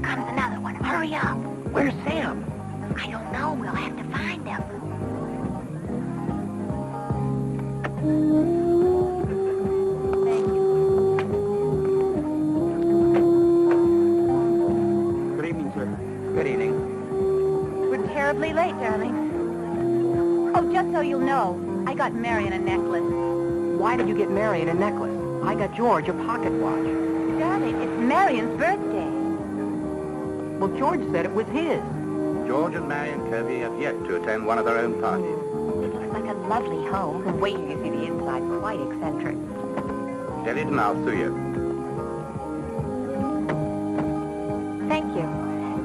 Here comes another one. Hurry up. Where's Sam? I don't know. We'll have to find him. Thank you. Good evening, sir. Good evening. We're terribly late, darling. Oh, just so you'll know, I got Marion a necklace. Why did you get Marion a necklace? I got George a pocket watch. Darling, it's Marion's birthday. Well, George said it was his. George and Marion Kirby have yet to attend one of their own parties. It looks like a lovely home. Wait till you see the inside. Quite eccentric. Tell it and I'll sue you. Thank you.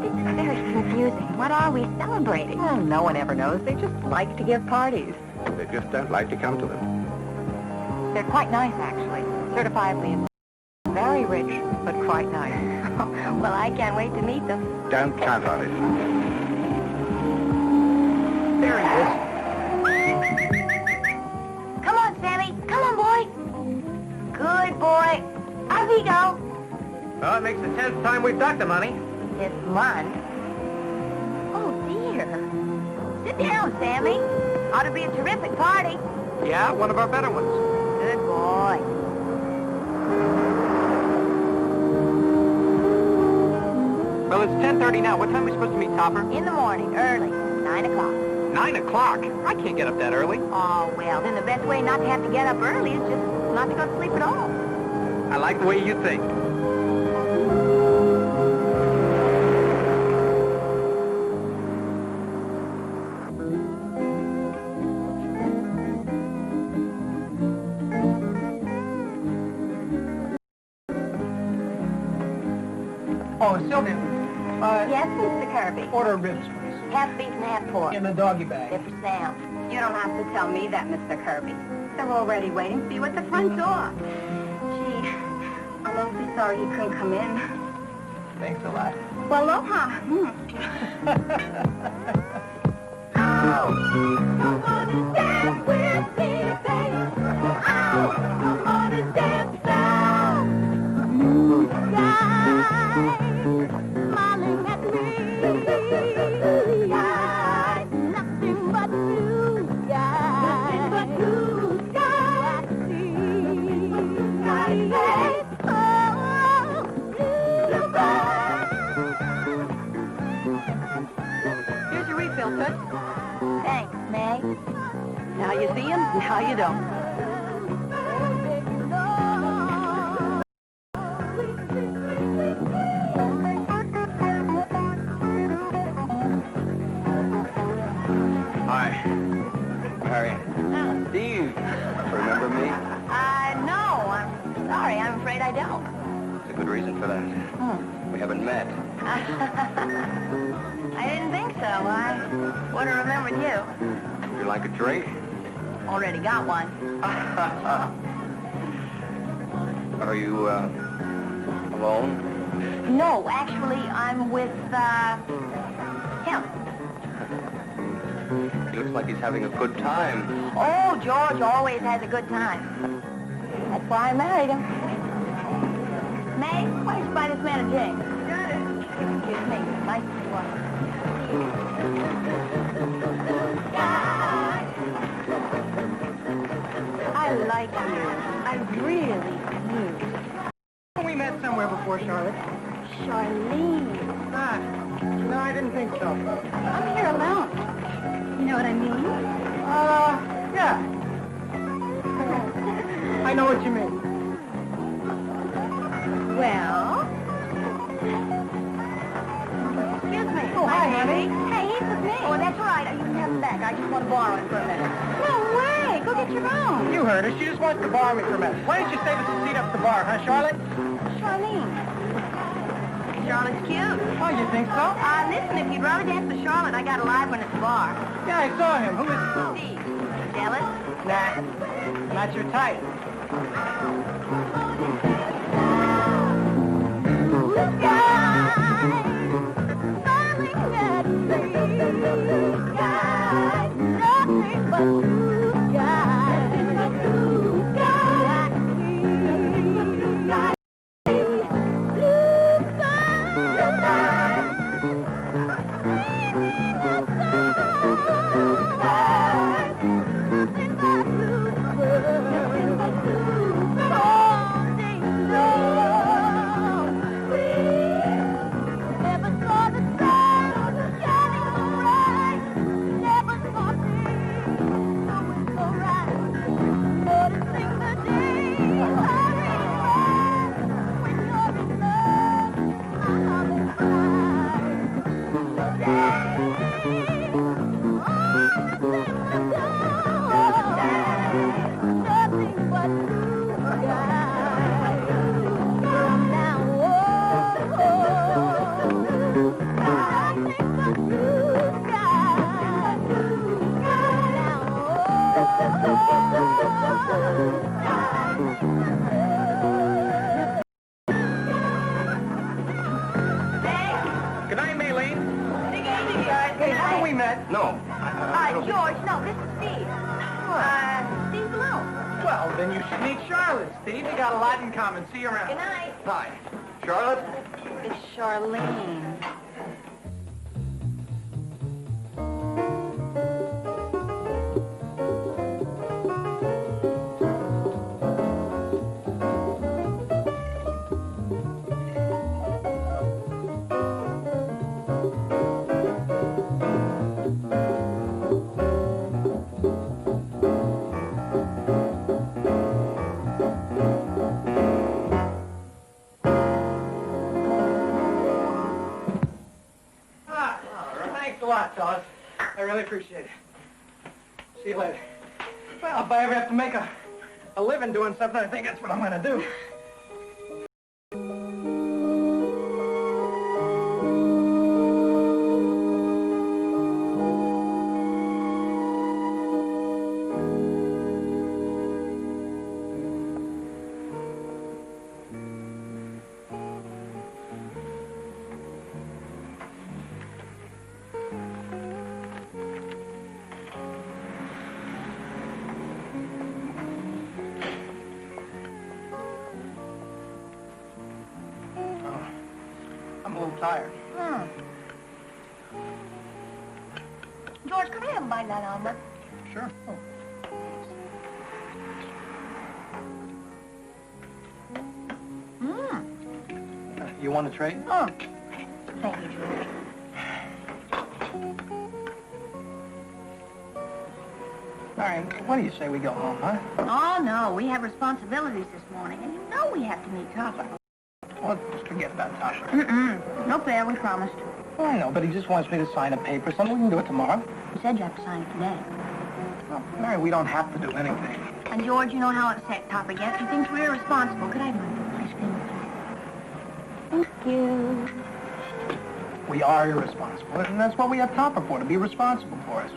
It's very confusing. What are we celebrating? Well, no one ever knows. They just like to give parties. They just don't like to come to them. They're quite nice, actually. Certifiably very rich, but quite nice. Well, I can't wait to meet them. Don't count on it. There he is. Come on, Sammy. Come on, boy. Good boy. Up we go. Well, it makes the 10th time we've got the money. This month. Oh, dear. Sit down, Sammy. Ought to be a terrific party. Yeah, one of our better ones. Good boy. Well, it's 10:30 now. What time are we supposed to meet Topper? In the morning, early. 9 o'clock. 9 o'clock? I can't get up that early. Oh, well, then the best way not to have to get up early is just not to go to sleep at all. I like the way you think. Oh, Sylvia. Yes, Mr. Kirby. Order ribs, please. Half beef and half pork. In the doggy bag. They're for Sam. You don't have to tell me that, Mr. Kirby. They're already waiting for you at the front door. Gee, I'm awfully sorry he couldn't come in. Thanks a lot. Well, aloha. Oh, come on and dance with me, baby. Oh, come on and dance now. Blue skies smiling at me. Skies, nothing but blue skies. Nothing but blue skies. Skies, oh, blue skies. Here's your refill, Toots. Thanks, May. Now you see him, now you don't. Hi. Marion. Steve. Remember me? No, I'm sorry. I'm afraid I don't. There's a good reason for that. We haven't met. I didn't think so. I would have remembered you. Would you like a drink? Already got one. Are you, alone? No, actually, I'm with, him. He looks like he's having a good time. Oh, George always has a good time. That's why I married him. May, why don't you buy this man a drink? Got it. Excuse me. Nice one. I like you. I really do. We met somewhere before, Charlotte. Charlene. Ah, no, I didn't think so. I'm here alone. You know what I mean? Yeah. I know what you mean. Well? Excuse me. Oh, hi, honey. Hey, he's with me. Oh, that's all right. You can have him back. I just want to borrow him for a minute. No way. Go get your own. You heard her. She just wants to borrow me for a minute. Why don't you save us a seat up at the bar, huh, Charlotte? Charlene. Charlotte's cute. Oh, you think so? Listen, if you'd rather dance with Charlotte, I got a live one at the bar. Yeah, I saw him. Who is Steve. Jealous? Nah, not your type. Blue skies, smiling at me. Skies, nothing but blue skies. Blue skies, blue skies, blue skies. outside? No. George, no, this is Steve. Steve Malone. Well, then you should meet Charlotte, Steve. We got a lot in common. See you around. Good night. Hi. Charlotte? It's Charlene. Thanks a lot, fellas. I really appreciate it. See you later. Well, if I ever have to make a living doing something, I think that's what I'm going to do. I'm a little tired. George, could I have a bite of that omelet? Sure. You want to trade? Oh. Thank you, George. All right, what do you say we go home, huh? Oh, no, we have responsibilities this morning, and you know we have to meet Topper. Well, just forget about Topper. No fair, we promised. Oh, I know, but he just wants me to sign a paper. Something we can do it tomorrow. You said you have to sign it today. Well, Mary, we don't have to do anything. And George, you know how upset Topper gets. He thinks we're irresponsible. Could I have my ice cream? Thank you. We are irresponsible, and that's what we have Topper for, to be responsible for us.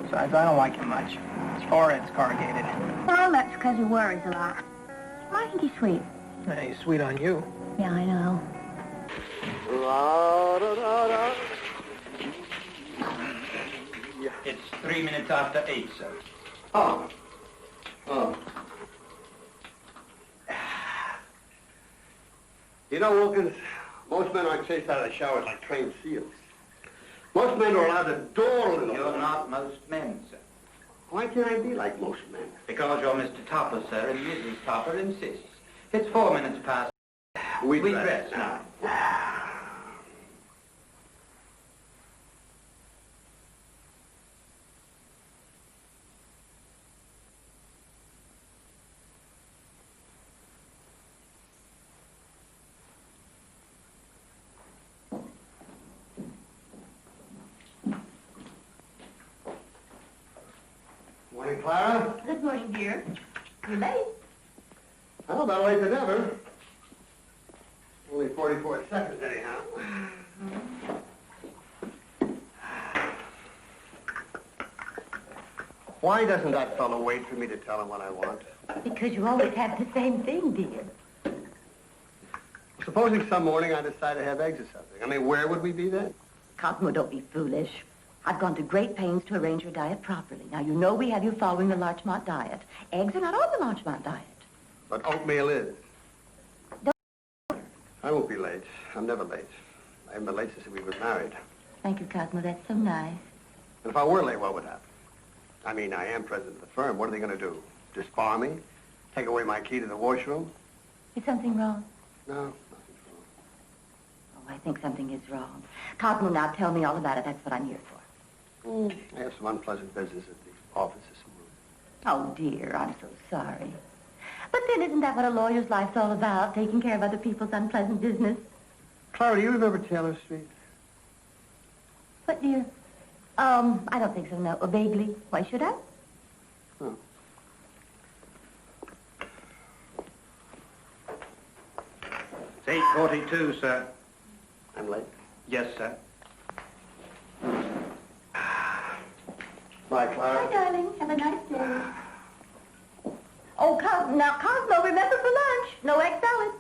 Besides, I don't like him much. His forehead's corrugated. Well, that's because he worries a lot. I think he's sweet. Hey, he's sweet on you. Yeah, I know. It's 3 minutes after 8, sir. Oh. You know, Wilkins, most men aren't chased out of the showers like trained seals. Most men are allowed to dawdle in the You're not most men, sir. Why can't I be like most men? Because you're Mr. Topper, sir, and Mrs. Topper insists. It's 4 minutes past. We dress now. Morning, Clara. Good morning, dear. You're late. Well, better late than never. Only 44 seconds, anyhow. Why doesn't that fellow wait for me to tell him what I want? Because you always have the same thing, dear. Supposing some morning I decide to have eggs or something. I mean, where would we be then? Cosmo, don't be foolish. I've gone to great pains to arrange your diet properly. Now, you know we have you following the Larchmont diet. Eggs are not on the Larchmont diet. But oatmeal is. Don't- I won't be late. I'm never late. I haven't been late since we were married. Thank you, Cosmo. That's so nice. And if I were late, what would happen? I mean, I am president of the firm. What are they going to do? Disbar me? Take away my key to the washroom? Is something wrong? No, nothing's wrong. Oh, I think something is wrong. Cosmo, now tell me all about it. That's what I'm here for. I have some unpleasant business at the office this morning. Oh, dear, I'm so sorry. But then isn't that what a lawyer's life's all about, taking care of other people's unpleasant business? Clara, do you remember Taylor Street? What, dear? I don't think so, no. Vaguely. Why should I? Oh. It's 8:42, sir. I'm late. Yes, sir. Bye, Hi, Clara. darling. Have a nice day. Oh, now, Cosmo, remember for lunch, no egg salad.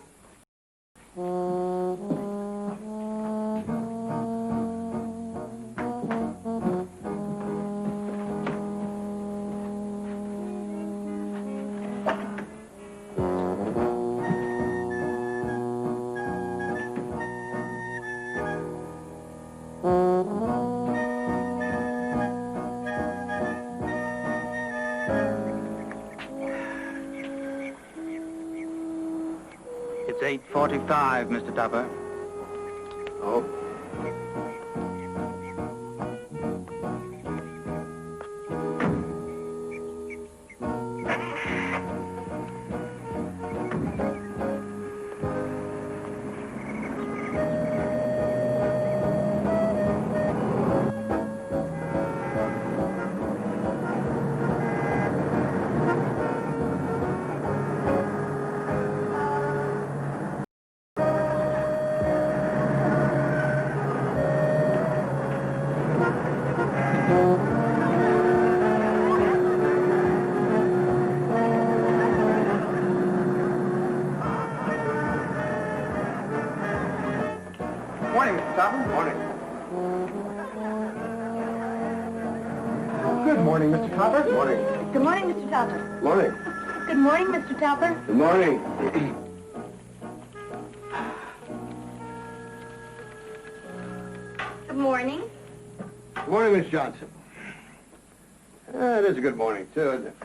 It's 8:45, Mr. Topper. Oh. Morning, Mr. Topper. Morning. Good morning, Mr. Topper. Morning. Good morning, Mr. Topper. Morning. Good morning, Mr. Topper. Good morning. Good morning. Good morning, Miss Johnson. It is a good morning, too, isn't it?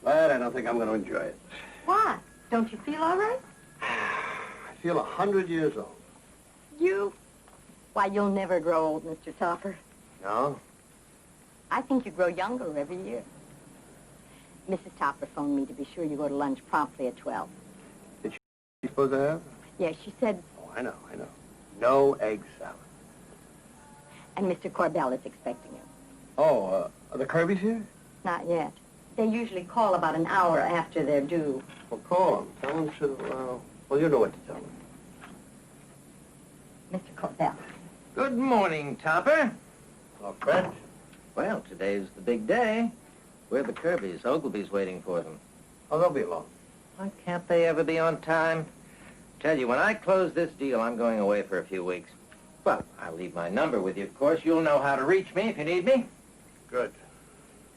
But I don't think I'm going to enjoy it. Why? Don't you feel all right? I feel 100 years old. You? Why, you'll never grow old, Mr. Topper. No? I think you grow younger every year. Mrs. Topper phoned me to be sure you go to lunch promptly at 12. You supposed to have? Yes, she said, Oh, I know. No egg salad. and Mr. Corbell is expecting you. Oh, are the Kirbys here? Not yet. They usually call about an hour after they're due. Well, call them. Tell them to, well, you know what to tell them. Mr. Corbell. Good morning, Topper. Hello, Fred. Well, today's the big day. Where are the Kirbys? Ogilvy's waiting for them. Oh, they'll be along. Why can't they ever be on time? Tell you, when I close this deal, I'm going away for a few weeks. Well, I'll leave my number with you, of course. You'll know how to reach me if you need me. Good.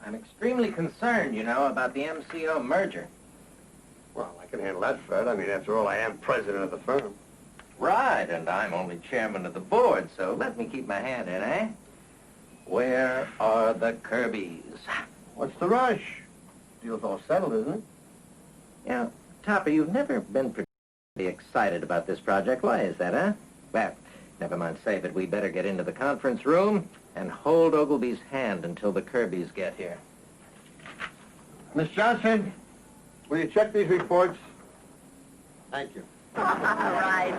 I'm extremely concerned, you know, about the MCO merger. Well, I can handle that, Fred. I mean, after all, I am president of the firm. Right, and I'm only chairman of the board, so let me keep my hand in, eh? Where are the Kirbys? What's the rush? Deal's all settled, isn't it? Yeah, Topper, you've never been particularly excited about this project. Why is that, huh? Well, never mind, save it. We better get into the conference room and hold Ogilvy's hand until the Kirbys get here. Miss Johnson, will you check these reports? Thank you. All right.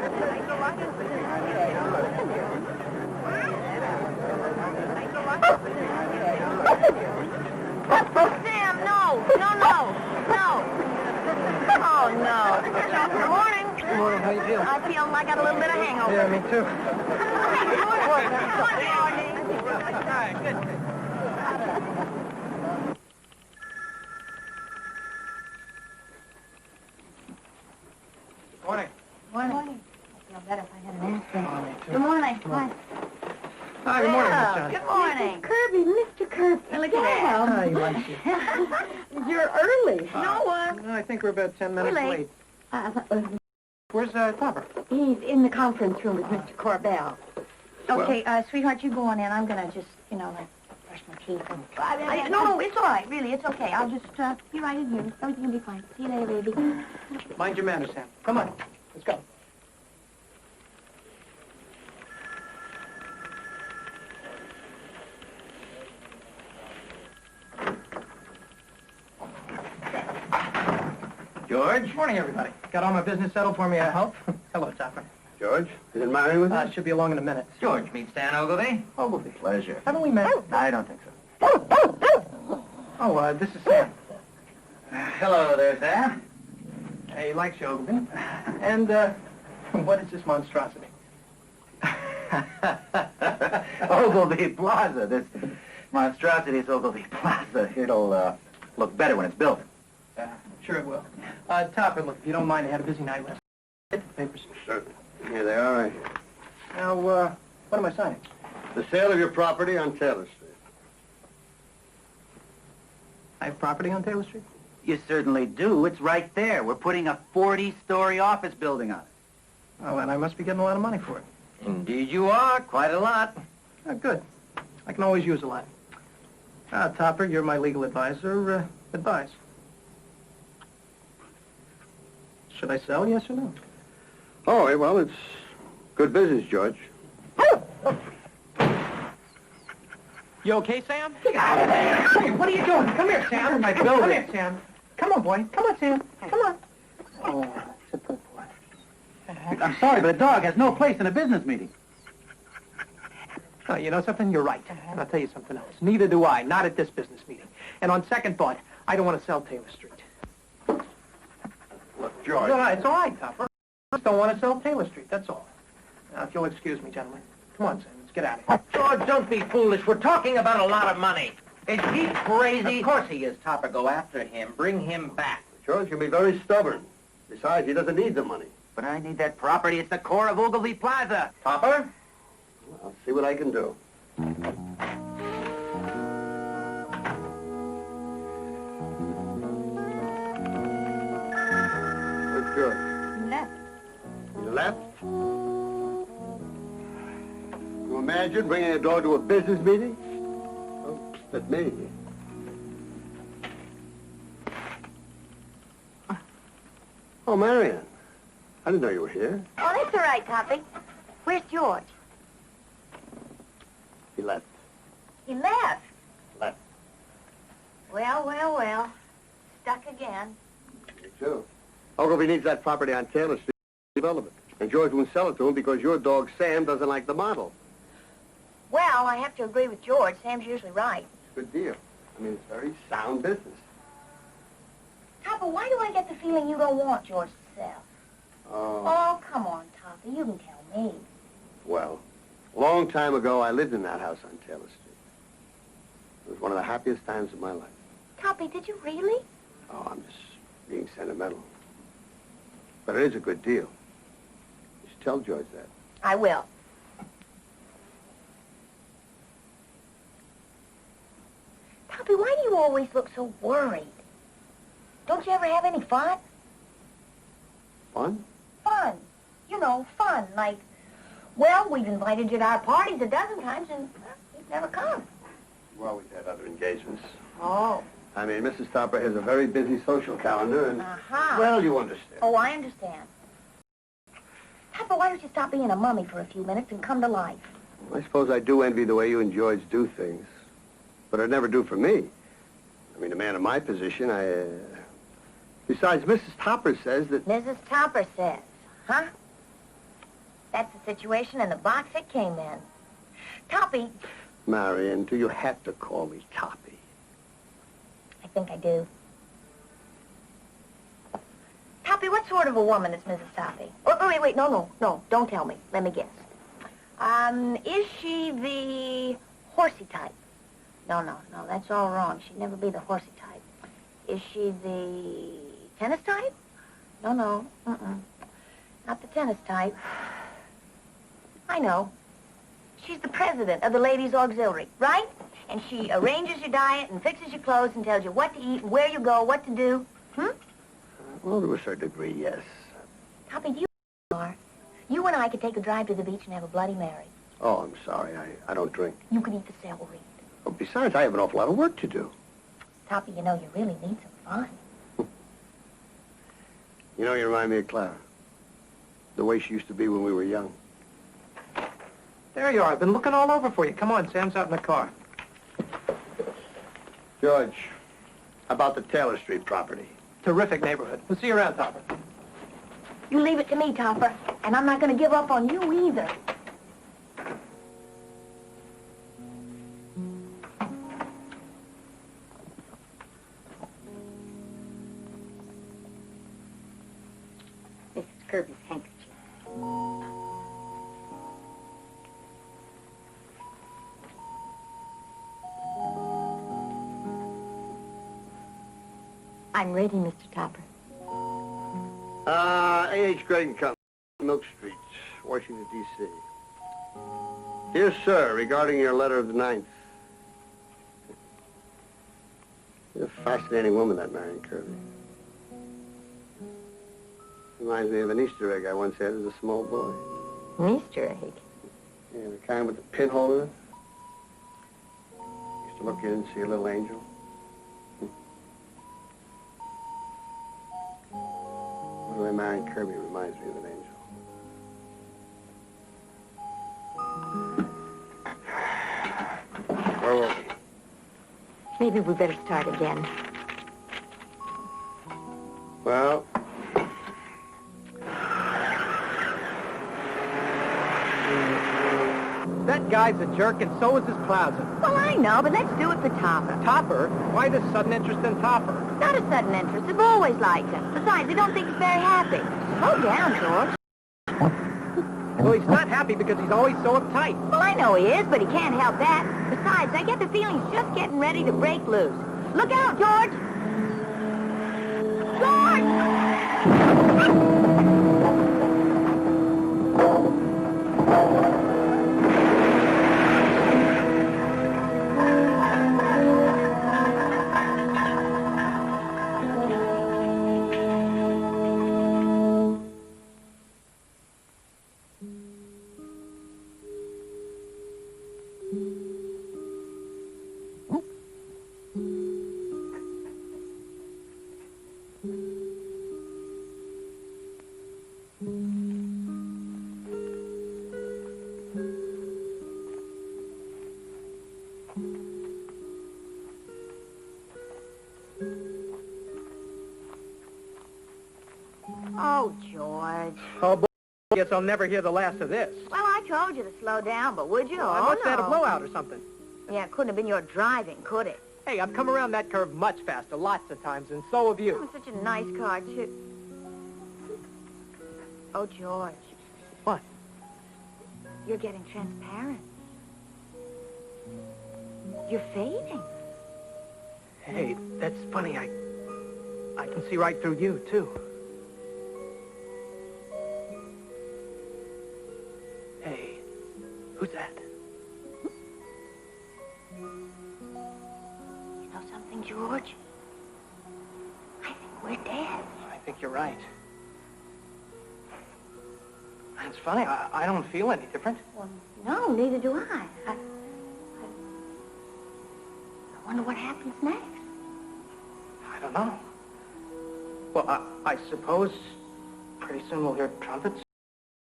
Sam, no. Oh, no. Good morning. Good morning. How you feeling? I feel like I got a little bit of hangover. Yeah, me too. Morning. Morning. I feel better if I had an aspirin. Good morning. Hi. Hi, good morning, Miss Johnson. Good morning. Kirby, Mr. Kirby. Look at that. Hi, he likes you. You're early. No, I think we're about 10 minutes We're late. late. Where's Topper? He's in the conference room with Mr. Corbell. Okay, sweetheart, you go on in. I'm gonna just, like, brush my teeth. And... No, it's all right, really. It's okay. I'll just be right in here. Everything will be fine. See you later, baby. Mind your manners, Sam. Come on. Let's go. George? Morning, everybody. Got all my business settled for me, I hope. Hello, Topper. George, isn't Marion with you? Should be along in a minute. George, meet Stan Ogilvy. Ogilvy. Pleasure. Haven't we met? I don't think so. Oh, this is Sam. Hello there, Sam. He likes you, Ogilvy. And, what is this monstrosity? Ogilvy Plaza. This monstrosity is Ogilvy Plaza. It'll look better when it's built. Sure it will. Topper, look, if you don't mind, I had a busy night last night. Papers. Certainly. Here they are, right here. Now, what am I signing? The sale of your property on Taylor Street. I have property on Taylor Street? You certainly do. It's right there. We're putting a 40-story office building on it. Oh, and I must be getting a lot of money for it. Indeed you are. Quite a lot. Good. I can always use a lot. Topper, you're my legal advisor. Advise. Should I sell, yes or no? Oh, well, it's good business, George. You okay, Sam? Get out of there! Hey, what are you doing? Come here, Sam. My Come building. here, Sam. Come on, boy. Come on, Sam. Come on. Oh, that's a good boy. I'm sorry, but a dog has no place in a business meeting. Oh, you know something? You're right. And I'll tell you something else. Neither do I. Not at this business meeting. And on second thought, I don't want to sell Taylor Street. Look, George. No, it's all right, Topper. I just don't want to sell Taylor Street, that's all. Now, if you'll excuse me, gentlemen. Come on, Sam, let's get out of here. George, don't be foolish. We're talking about a lot of money. Is he crazy? Of course he is, Topper. Go after him. Bring him back. George can be very stubborn. Besides, he doesn't need the money. But I need that property. It's the core of Ogilvy Plaza. Topper? I'll see what I can do. Where's George? Left. He left? You imagine bringing a dog to a business meeting? Oh, that's me. Oh, Marion. I didn't know you were here. Oh, that's all right, Toppy. Where's George? He left. He left. Left. Well. Stuck again. Me too. Ogilvy needs that property on Taylor Street to develop it. And George won't sell it to him because your dog, Sam, doesn't like the model. Well, I have to agree with George. Sam's usually right. Good deal. I mean, it's very sound business. Topper, why do I get the feeling you don't want George to sell? Oh, Oh, come on, Topper. You can tell me. well, a long time ago, I lived in that house on Taylor Street. It was one of the happiest times of my life. Toppy, did you really? Oh, I'm just being sentimental. But it is a good deal. You should tell George that. I will. Toppy, why do you always look so worried? Don't you ever have any fun? Fun? Fun. You know, fun. Like, well, we've invited you to our parties a dozen times, and you've never come. Well, we've had other engagements. Oh. I mean, Mrs. Topper has a very busy social calendar, and, Uh-huh. well, you understand. Oh, I understand. Papa, why don't you stop being a mummy for a few minutes and come to life? I suppose I do envy the way you and George do things. But it'd never do for me. I mean, a man in my position, Besides, Mrs. Topper says that... Mrs. Topper says, huh? That's the situation in the box it came in. Toppy, Marion, do you have to call me Toppy? I think I do. Toppy, what sort of a woman is Mrs. Toppy? Oh, wait, no, don't tell me. Let me guess. Is she the horsey type? No, that's all wrong. She'd never be the horsey type. Is she the tennis type? No, not the tennis type. I know. She's the president of the Ladies' Auxiliary, right? And she arranges your diet and fixes your clothes and tells you what to eat and where you go, what to do. Well, to a certain degree, yes. Toppy, do you are? You and I could take a drive to the beach and have a Bloody Mary. Oh, I'm sorry. I don't drink. You could eat the celery. Oh, besides, I have an awful lot of work to do. Toppy, you know, you really need some fun. You know, you remind me of Clara. The way she used to be when we were young. There you are. I've been looking all over for you. Come on, Sam's out in the car. George, about the Taylor Street property. Terrific neighborhood. We'll see you around, Topper. You leave it to me, Topper, and I'm not going to give up on you either. This is Kirby's handkerchief. I'm ready, Mr. Topper. A.H. Gregg and Company, Milk Street, Washington, D.C. Dear sir, regarding your letter of the 9th. You're a fascinating woman, that Marion Kirby. Reminds me of an Easter egg I once had as a small boy. An Easter egg? Yeah, the kind with the pinhole in it. Used to look in and see a little angel. What do they Marion Kirby reminds me of an angel. Where were we? Maybe we better start again. Well, That guy's a jerk, and so is his plaza. Well, I know, but let's do it for Topper. Topper? Why this sudden interest in Topper? Not a sudden interest. I've always liked him. Besides, I don't think he's very happy. Slow down, George. Well, he's not happy because he's always so uptight. Well, I know he is, but he can't help that. Besides, I get the feeling he's just getting ready to break loose. Look out, George! George! Oh, George. Oh, guess I'll never hear the last of this. Well, I told you to slow down, but would you? I Oh, must have had a no. blowout or something. Yeah, it couldn't have been your driving, could it? Hey, I've come around that curve much faster, lots of times, and so have you. Oh, such a nice car, too. Oh, George. What? You're getting transparent. You're fading. Hey, that's funny. I can see right through you, too. Hey, who's that? You know something, George? I think we're dead. I think you're right. It's funny, I don't feel any different. Well, no, neither do I. I wonder what happens next. I don't know. Well, I suppose pretty soon we'll hear trumpets,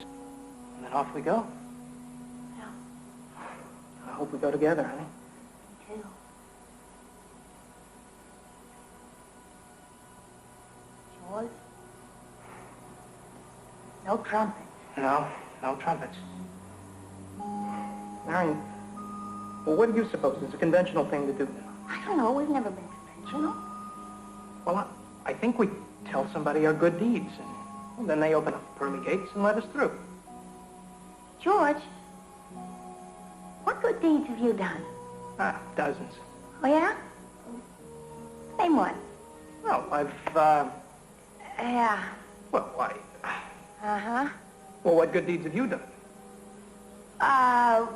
and then off we go. Yeah. I hope we go together, honey. Me too. George? No trumpet. No, no trumpets. Marion, well, what do you suppose is a conventional thing to do? I don't know. We've never been conventional. Well, I think we tell somebody our good deeds, and well, then they open up the pearly gates and let us through. George, what good deeds have you done? Dozens. Oh, yeah? Name one. Well, Yeah. well, Uh-huh. well, what good deeds have you done?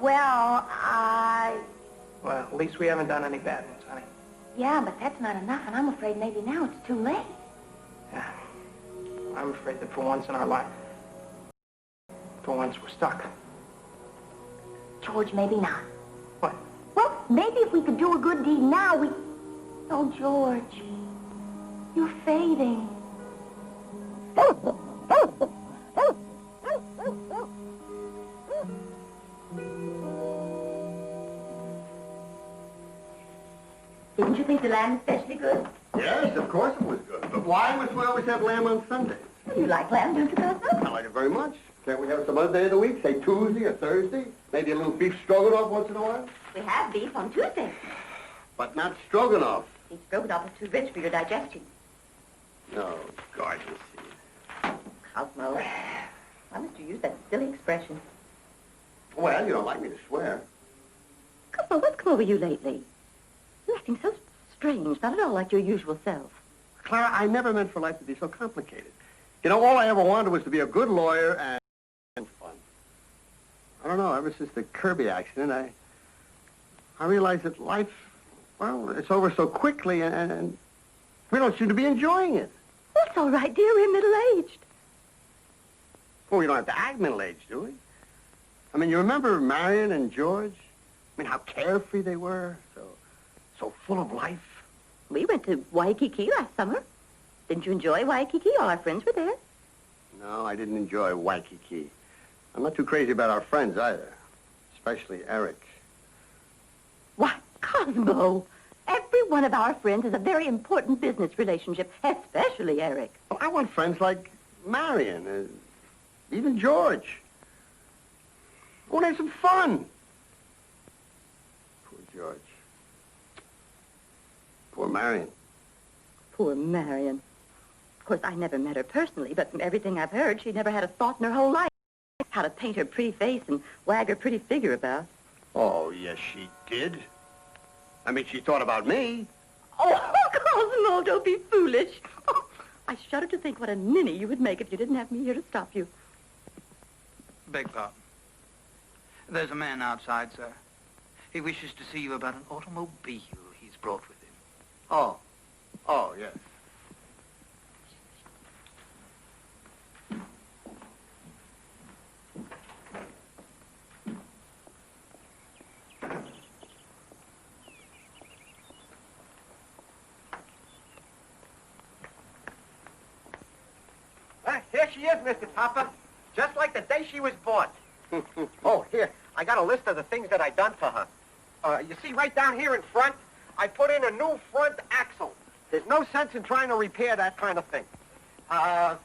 Well, at least we haven't done any bad ones, honey. Yeah, but that's not enough, and I'm afraid maybe now it's too late. Yeah. I'm afraid that for once in our life, for once we're stuck. George, maybe not. What? Well, maybe if we could do a good deed now, we... Oh, George, you're fading. Didn't you think the lamb was especially good? Yes, of course it was good. But why must we always have lamb on Sundays? You like lamb, don't you, Cousin? I like it very much. Can't we have some other day of the week, say Tuesday or Thursday? Maybe a little beef stroganoff once in a while? We have beef on Tuesday. But not stroganoff. Beef stroganoff is too rich for your digestion. No, garden seed. Cosmo, why must you use that silly expression? Well, you don't like me to swear. Cosmo, what's come over you lately? You're acting so strange, not at all like your usual self. Clara, I never meant for life to be so complicated. You know, all I ever wanted was to be a good lawyer and fun. I don't know, ever since the Kirby accident, I realized that life, well, it's over so quickly, and we don't seem to be enjoying it. That's all right, dear. We're middle-aged. Well, we don't have to act middle-aged, do we? I mean, you remember Marion and George? I mean, how carefree they were, so full of life. We went to Waikiki last summer. Didn't you enjoy Waikiki? All our friends were there. No, I didn't enjoy Waikiki. I'm not too crazy about our friends either, especially Eric. Why, Cosmo, every one of our friends is a very important business relationship, especially Eric. Well, I want friends like Marion, even George. I want to have some fun. Poor George. Poor Marion. Poor Marion. Of course, I never met her personally, but from everything I've heard, she never had a thought in her whole life how to paint her pretty face and wag her pretty figure about. Oh, yes, she did. I mean, she thought about me. Oh, Cosmo, don't be foolish. Oh, I shudder to think what a ninny you would make if you didn't have me here to stop you. Beg pardon. There's a man outside, sir. He wishes to see you about an automobile he's brought with him. Oh. Oh, yes. Here she is, Mr. Topper. Just like the day she was bought. Oh, here. I got a list of the things that I done for her. You see right down here in front, I put in a new front axle. There's no sense in trying to repair that kind of thing. Well,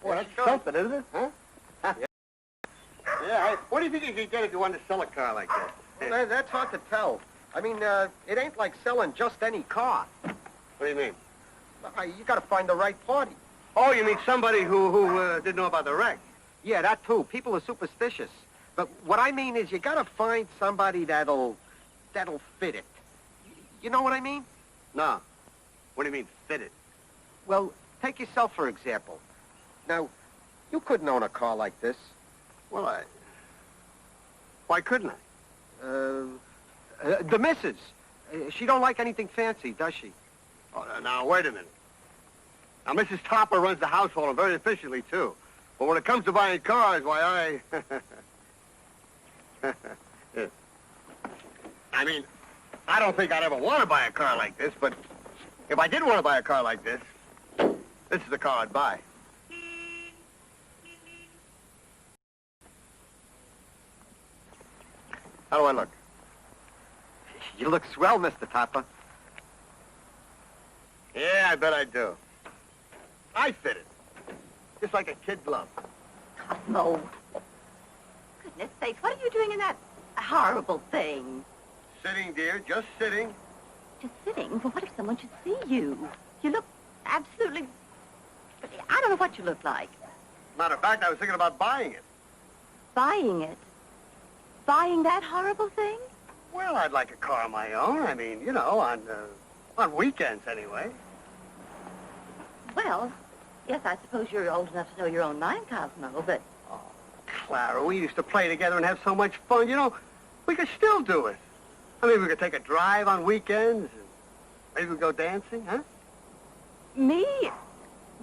that's something, isn't it? Huh? Yeah, what do you think you could get if you wanted to sell a car like that? Well, that's hard to tell. I mean, it ain't like selling just any car. What do you mean? You gotta find the right party. Oh, you mean somebody who didn't know about the wreck? Yeah, that too. People are superstitious. But what I mean is you gotta find somebody that'll fit it. You know what I mean? No. What do you mean, fit it? Well, take yourself, for example. Now, you couldn't own a car like this. Well, why couldn't I? The missus. She don't like anything fancy, does she? Oh, now, wait a minute. Now, Mrs. Topper runs the household and very efficiently, too. But when it comes to buying cars, why, Yes. I mean, I don't think I'd ever want to buy a car like this, but if I did want to buy a car like this is the car I'd buy. How do I look? You look swell, Mr. Topper. Yeah, I bet I do. I fit it. Just like a kid glove. Cosmo. Goodness sakes, what are you doing in that horrible thing? Sitting, dear, just sitting. Just sitting? Well, what if someone should see you? You look absolutely... I don't know what you look like. Matter of fact, I was thinking about buying it. Buying it? Buying that horrible thing? Well, I'd like a car of my own. I mean, you know, on weekends anyway. Well, yes, I suppose you're old enough to know your own mind, Cosmo, but... Oh, Clara, we used to play together and have so much fun. You know, we could still do it. I mean, we could take a drive on weekends, and maybe we'd go dancing, huh? Me?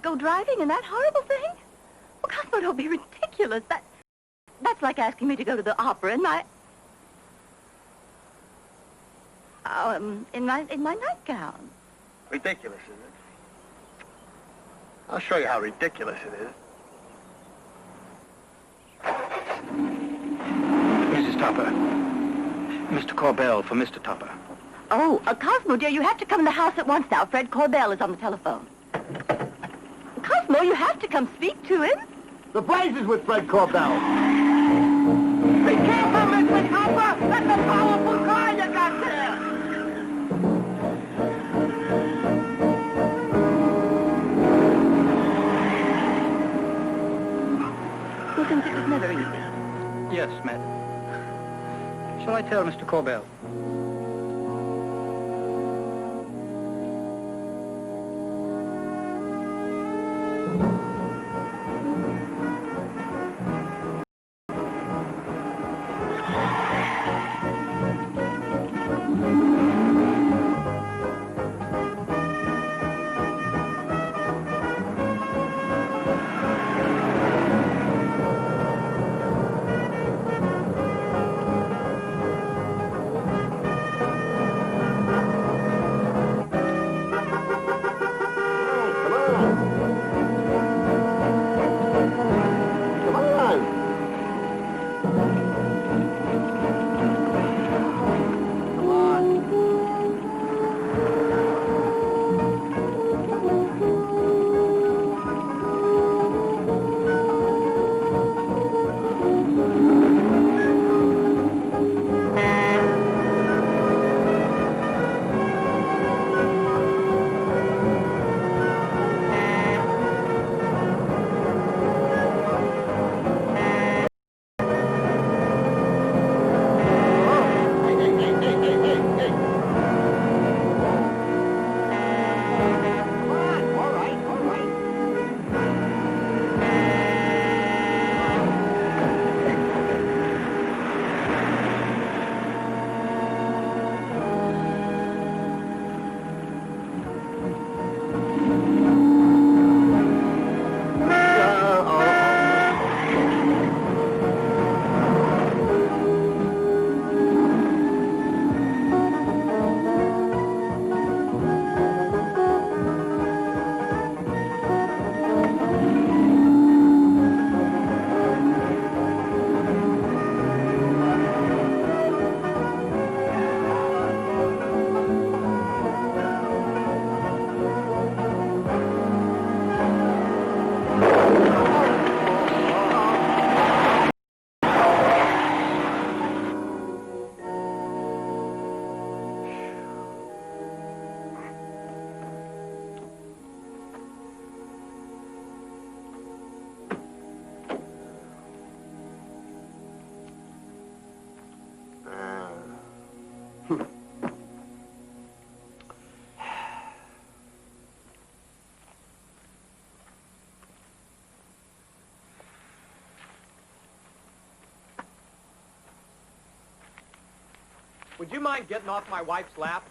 Go driving in that horrible thing? Well, Cosmo, don't be ridiculous. That's like asking me to go to the opera in my... in my nightgown. Ridiculous, isn't it? I'll show you how ridiculous it is. Mrs. Topper. Mr. Corbell for Mr. Topper. Oh, Cosmo, dear, you have to come in the house at once now. Fred Corbell is on the telephone. Cosmo, you have to come speak to him. The blazes with Fred Corbell. Be careful, Mr. Topper! That's a powerful car you got there! Wilkins, it was never easy. Yes, madam. Shall I tell Mr. Corbell? Would you mind getting off my wife's lap?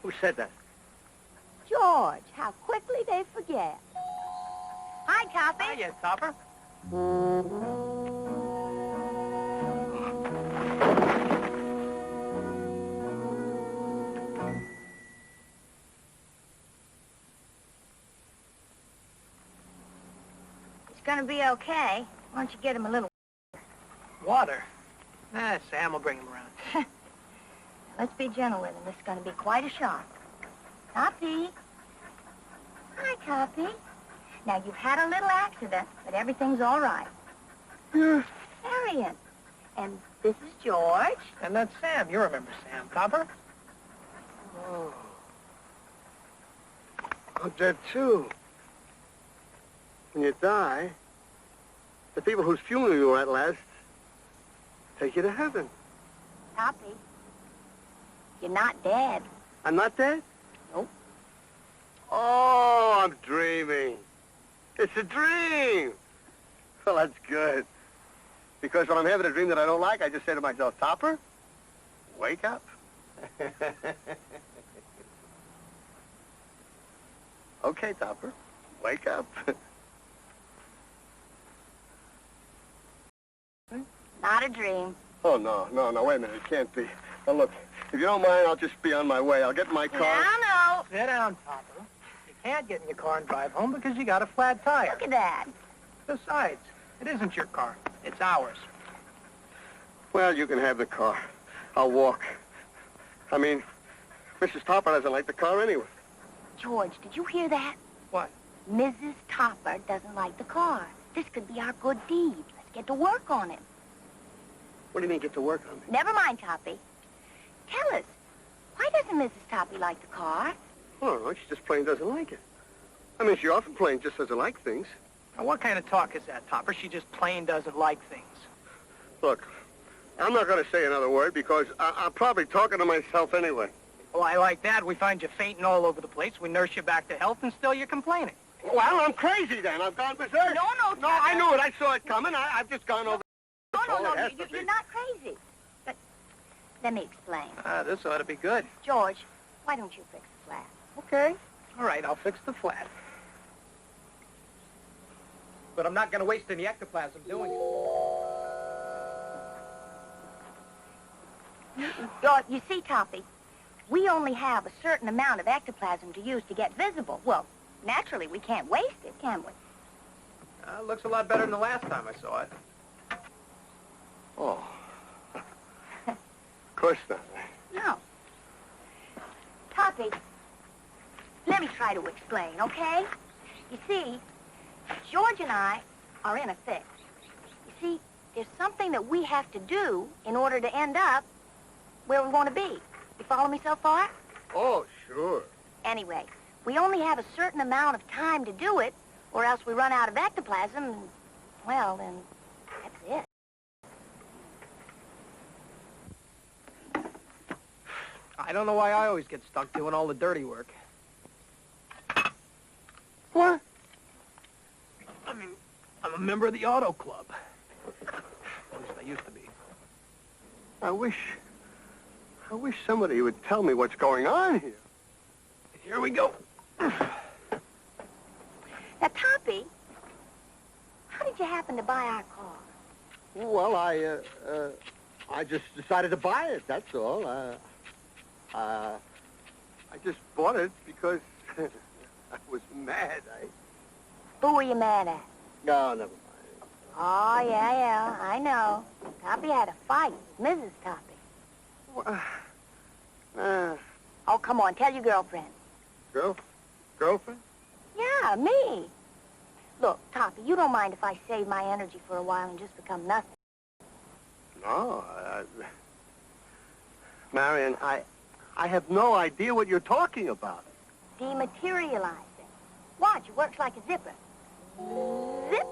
Who said that? George, how quickly they forget. Hi, Toppy. Hiya, Topper. It's gonna be okay. Why don't you get him a little... Water? Sam will bring him around. Let's be gentle with him. This is gonna be quite a shock. Toppy. Hi, Toppy. Now, you've had a little accident, but everything's all right. Marion. And this is George. And that's Sam. You remember Sam, Topper? Oh. I'm dead, too. When you die, the people whose funeral you were at last take you to heaven. Toppy. You're not dead. I'm not dead? Nope. Oh, I'm dreaming. It's a dream. Well, that's good. Because when I'm having a dream that I don't like, I just say to myself, Topper, wake up. Okay, Topper, wake up. Not a dream. Oh, no, wait a minute, it can't be. Now, look, if you don't mind, I'll just be on my way. I'll get in my car. No. Sit down, Topper. You can't get in your car and drive home because you got a flat tire. Look at that. Besides, it isn't your car. It's ours. Well, you can have the car. I'll walk. I mean, Mrs. Topper doesn't like the car anyway. George, did you hear that? What? Mrs. Topper doesn't like the car. This could be our good deed. Let's get to work on it. What do you mean, get to work on me? Never mind, Toppy. Tell us, why doesn't Mrs. Toppy like the car? Oh, no, she just plain doesn't like it. I mean, she often plain just doesn't like things. Now, what kind of talk is that, Topper? She just plain doesn't like things. Look, I'm not going to say another word because I'm probably talking to myself anyway. Why, like that, we find you fainting all over the place, we nurse you back to health, and still you're complaining. Well, I'm crazy then. I've gone berserk. No, No, I knew it. I saw it coming. I've just gone over. No, all it has to be. you're not crazy. But let me explain. This ought to be good. George, why don't you fix the flat? Okay. All right, I'll fix the flat. But I'm not going to waste any ectoplasm doing it. You see, Toppy, we only have a certain amount of ectoplasm to use to get visible. Well, naturally, we can't waste it, can we? Looks a lot better than the last time I saw it. Oh. Of course not. No. Toppy, let me try to explain, okay? You see, George and I are in a fix. You see, there's something that we have to do in order to end up where we want to be. You follow me so far? Oh, sure. Anyway, we only have a certain amount of time to do it, or else we run out of ectoplasm, and, well, then that's it. I don't know why I always get stuck doing all the dirty work. What? I mean, I'm a member of the auto club. At least I used to be. I wish somebody would tell me what's going on here. Here we go. Now, Toppy, how did you happen to buy our car? Well, I just decided to buy it, that's all. I just bought it because I was mad. Who were you mad at? No, never mind. Oh, yeah, I know. Toppy had a fight with Mrs. Toppy. Oh, come on, tell your girlfriend. Girlfriend? Yeah, me. Look, Toppy, you don't mind if I save my energy for a while and just become nothing. No, Marion, I have no idea what you're talking about. Dematerializing. Watch, it works like a zipper. Zip.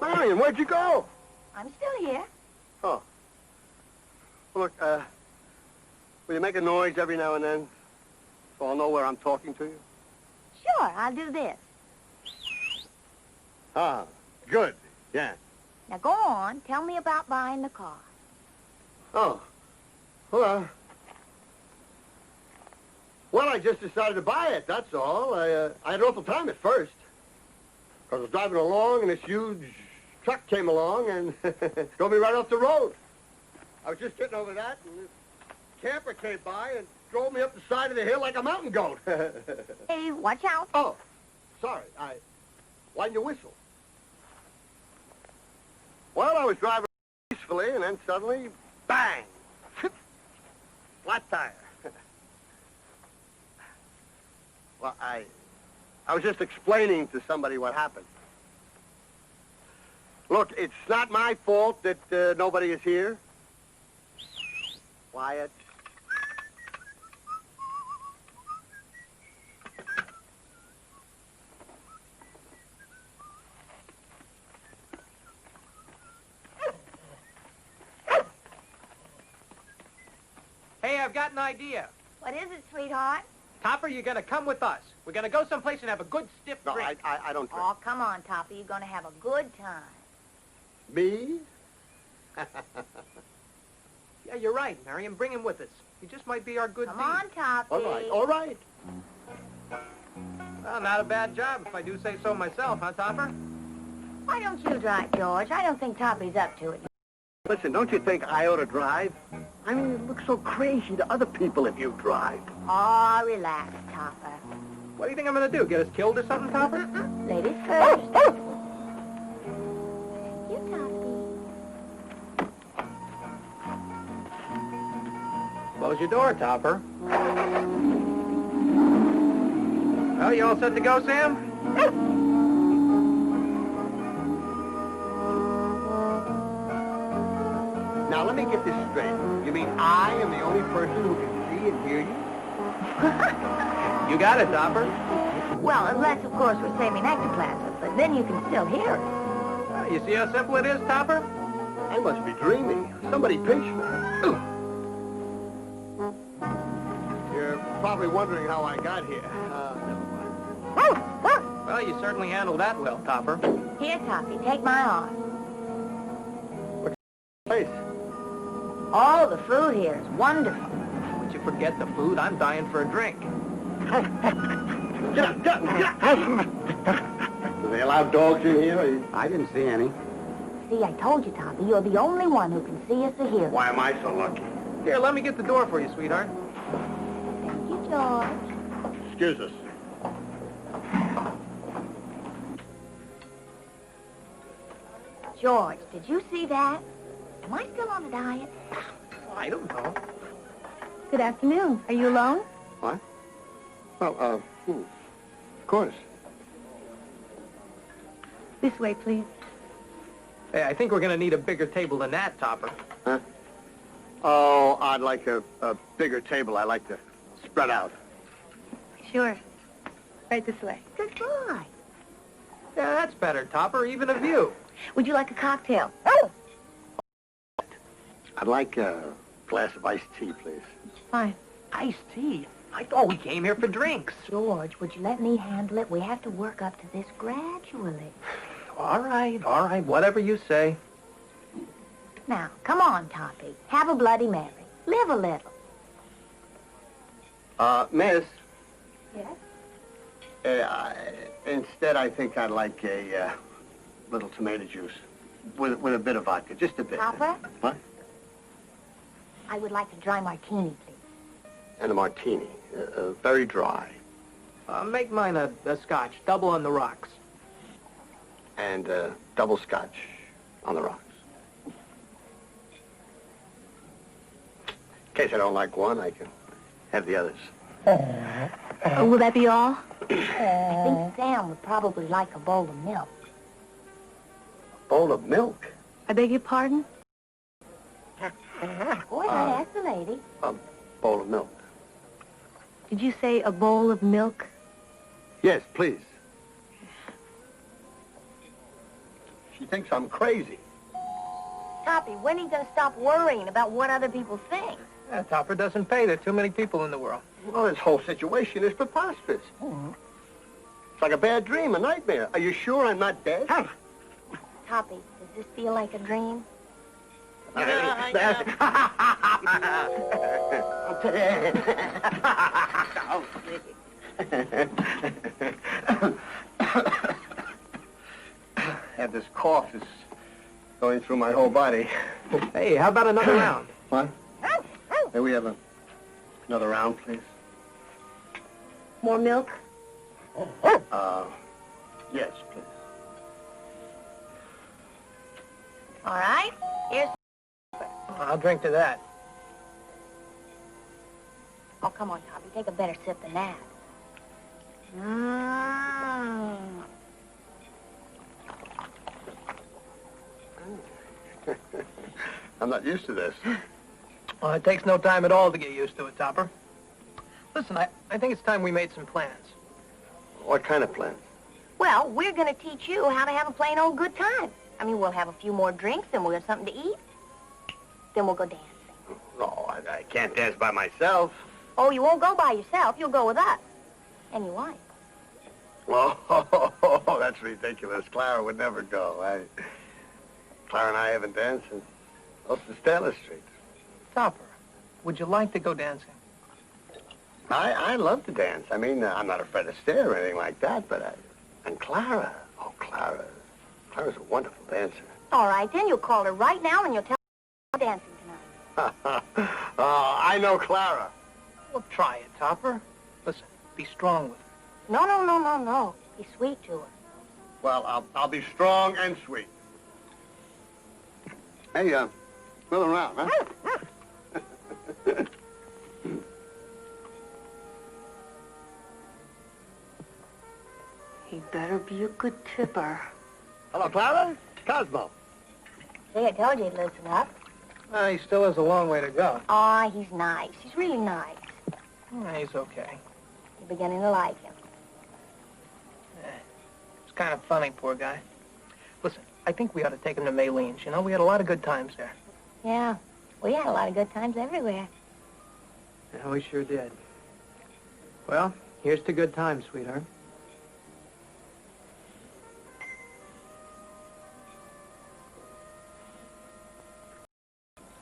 Marion, where'd you go? I'm still here. Oh. Look, will you make a noise every now and then so I'll know where I'm talking to you? Sure, I'll do this. Ah, good. Yeah. Now go on, tell me about buying the car. Oh. Well, I just decided to buy it, that's all. I had an awful time at first. I was driving along, and this huge truck came along and drove me right off the road. I was just getting over that, and this camper came by and drove me up the side of the hill like a mountain goat. Hey, watch out. Oh, sorry. Why didn't you whistle? Well, I was driving peacefully, and then suddenly, bang! Flat tire. Well, I was just explaining to somebody what happened. Look, it's not my fault that nobody is here. Quiet. Hey, I've got an idea. What is it, sweetheart? Topper, you're going to come with us. We're going to go someplace and have a good stiff No, drink. I don't drink. Oh, come on, Toppy. You're going to have a good time. Me? Yeah, you're right, Marion. Bring him with us. He just might be our good Come deed. on, Toppy. All right. Well, not a bad job, if I do say so myself, huh, Topper? Why don't you drive, George? I don't think Toppy's up to it. Listen, don't you think I ought to drive? I mean, it looks so crazy to other people if you drive. Oh, relax, Topper. What do you think I'm going to do, get us killed or something, Topper? Ladies first. You, Toppy. Close your door, Topper. Well, you all set to go, Sam? Now, let me get this straight. You mean I am the only person who can see and hear you? You got it, Topper. Well, unless, of course, we're saving ectoplasm, but then you can still hear it. You see how simple it is, Topper? I must be dreaming. Somebody pinch me. Ooh. You're probably wondering how I got here. Never mind. Well, you certainly handled that well, Topper. Here, Toppy, take my arm. Place. Oh, the food here is wonderful. Would you forget the food? I'm dying for a drink. Get up, get up. Do they allow dogs in here? I didn't see any. See, I told you, Toppy, you're the only one who can see us or hear us. Why am I so lucky? Here, let me get the door for you, sweetheart. Thank you, George. Excuse us. George, did you see that? Am I still on a diet? I don't know. Good afternoon. Are you alone? What? Well, of course. This way, please. Hey, I think we're going to need a bigger table than that, Topper. Huh? Oh, I'd like a bigger table. I like to spread out. Sure. Right this way. Good boy. Yeah, that's better, Topper, even a view. Would you like a cocktail? Oh! I'd like a glass of iced tea, please. Fine. Iced tea? I thought we came here for drinks. George, would you let me handle it? We have to work up to this gradually. All right, whatever you say. Now, come on, Toppy. Have a Bloody Mary. Live a little. Miss, Yes? instead I think I'd like a little tomato juice with a bit of vodka, just a bit. Papa? What? I would like a dry martini, please. And a martini, very dry. Make mine a scotch, double on the rocks. And double scotch on the rocks. In case I don't like one, I can have the others. Will that be all? I think Sam would probably like a bowl of milk. Bowl of milk? I beg your pardon? Boy, I asked the lady. A bowl of milk. Did you say a bowl of milk? Yes, please. She thinks I'm crazy. Toppy, when are you going to stop worrying about what other people think? Topper doesn't pay. There are too many people in the world. Well, this whole situation is preposterous. It's like a bad dream, a nightmare. Are you sure I'm not dead? Toppy, does this feel like a dream? Had this cough is going through my whole body. Hey, how about another round? What? May we have another round, please? More milk? Yes, please. All right. Here's... I'll drink to that. Oh, come on, Toppy. Take a better sip than that. Mmm. I'm not used to this. Well, it takes no time at all to get used to it, Topper. Listen, I think it's time we made some plans. What kind of plans? Well, we're going to teach you how to have a plain old good time. I mean, we'll have a few more drinks, and we'll have something to eat. Then we'll go dancing. No, I can't dance by myself. Oh, you won't go by yourself. You'll go with us. And your wife. Oh, that's ridiculous. Clara would never go. Clara and I haven't danced since up to Stanley Street. Topper, would you like to go dancing? I love to dance. I mean, I'm not afraid to stare or anything like that, but and Clara, Clara's a wonderful dancer. All right, then you'll call her right now, and you'll tell her about dancing tonight. I know Clara. Well, try it, Topper. Listen, be strong with her. No. Be sweet to her. Well, I'll be strong and sweet. Hey, another round, huh? He better be a good tipper. Hello, Clara. Cosmo. See, I told you he'd loosen up. He still has a long way to go. Aw, he's nice. He's really nice. He's okay. You're beginning to like him. It's kind of funny, poor guy. Listen, I think we ought to take him to Maylene's. You know, we had a lot of good times there. Yeah, we had a lot of good times everywhere. Yeah, we sure did. Well, here's to good times, sweetheart.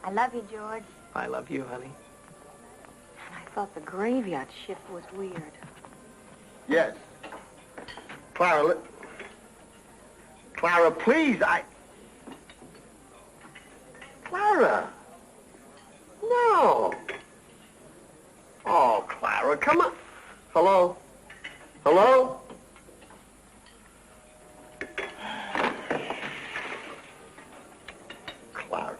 I love you, George. I love you, honey. I thought the graveyard shift was weird. Yes. Clara, please, Clara! No! Oh, Clara, come on. Hello? Hello? Clara.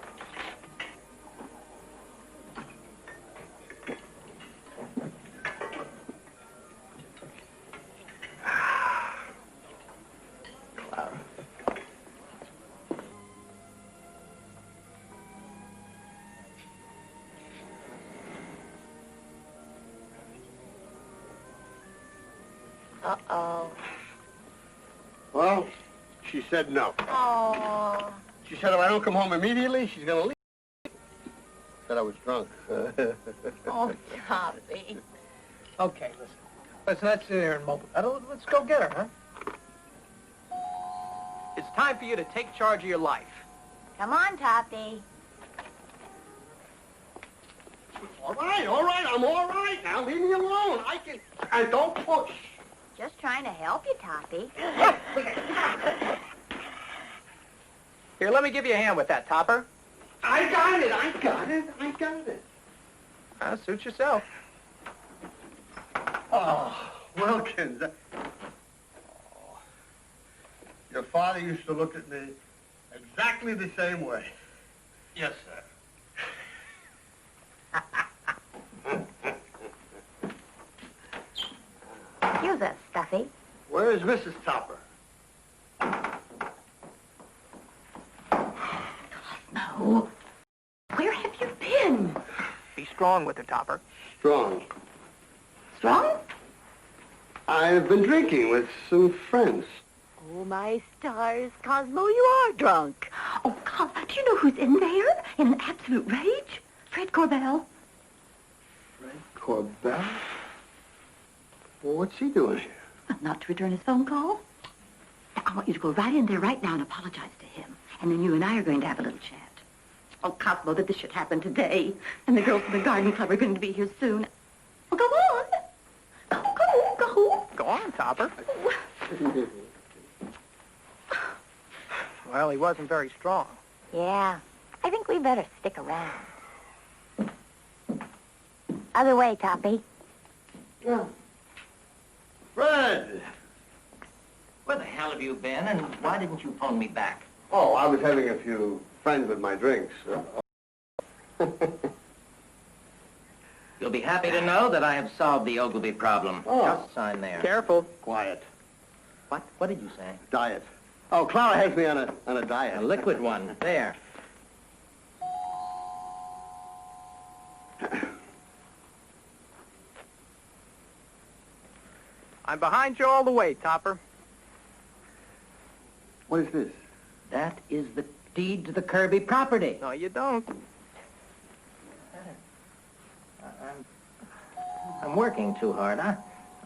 Clara. Uh-oh. Well, she said no. Oh. She said if I don't come home immediately, she's going to leave. Said I was drunk. Oh, Toppy. Okay, listen. Let's sit here and mope about it. Let's go get her, huh? It's time for you to take charge of your life. Come on, Toppy. All right, I'm all right now. Leave me alone. I can... And don't push. Just trying to help you, Toppy. Here, let me give you a hand with that, Topper. I got it. Suit yourself. Oh, Wilkins. Your father used to look at me exactly the same way. Yes, sir. Excuse us, Stuffy. Where is Mrs. Topper? No. Where have you been? Be strong with her, Topper. Strong. Strong? I've been drinking with some friends. Oh, my stars, Cosmo, you are drunk. Oh, do you know who's in there in an absolute rage? Fred Corbell. Fred Corbell? Well, what's he doing here? Not to return his phone call. Now, I want you to go right in there right now and apologize to him. And then you and I are going to have a little chat. Oh, Cosmo, that this should happen today. And the girls from the garden club are going to be here soon. Oh, go on. Go. Go on, Topper. Well, he wasn't very strong. Yeah, I think we better stick around. Other way, Toppy. Fred! Where the hell have you been, and why didn't you phone me back? Oh, I was having a few friends with my drinks. You'll be happy to know that I have solved the Ogilvy problem. Oh. Just sign there. Careful. Quiet. What did you say? Diet. Oh, Clara has me on a diet. A liquid one. There. I'm behind you all the way, Topper. What is this? That is the deed to the Kirby property. No, you don't. I'm working too hard. I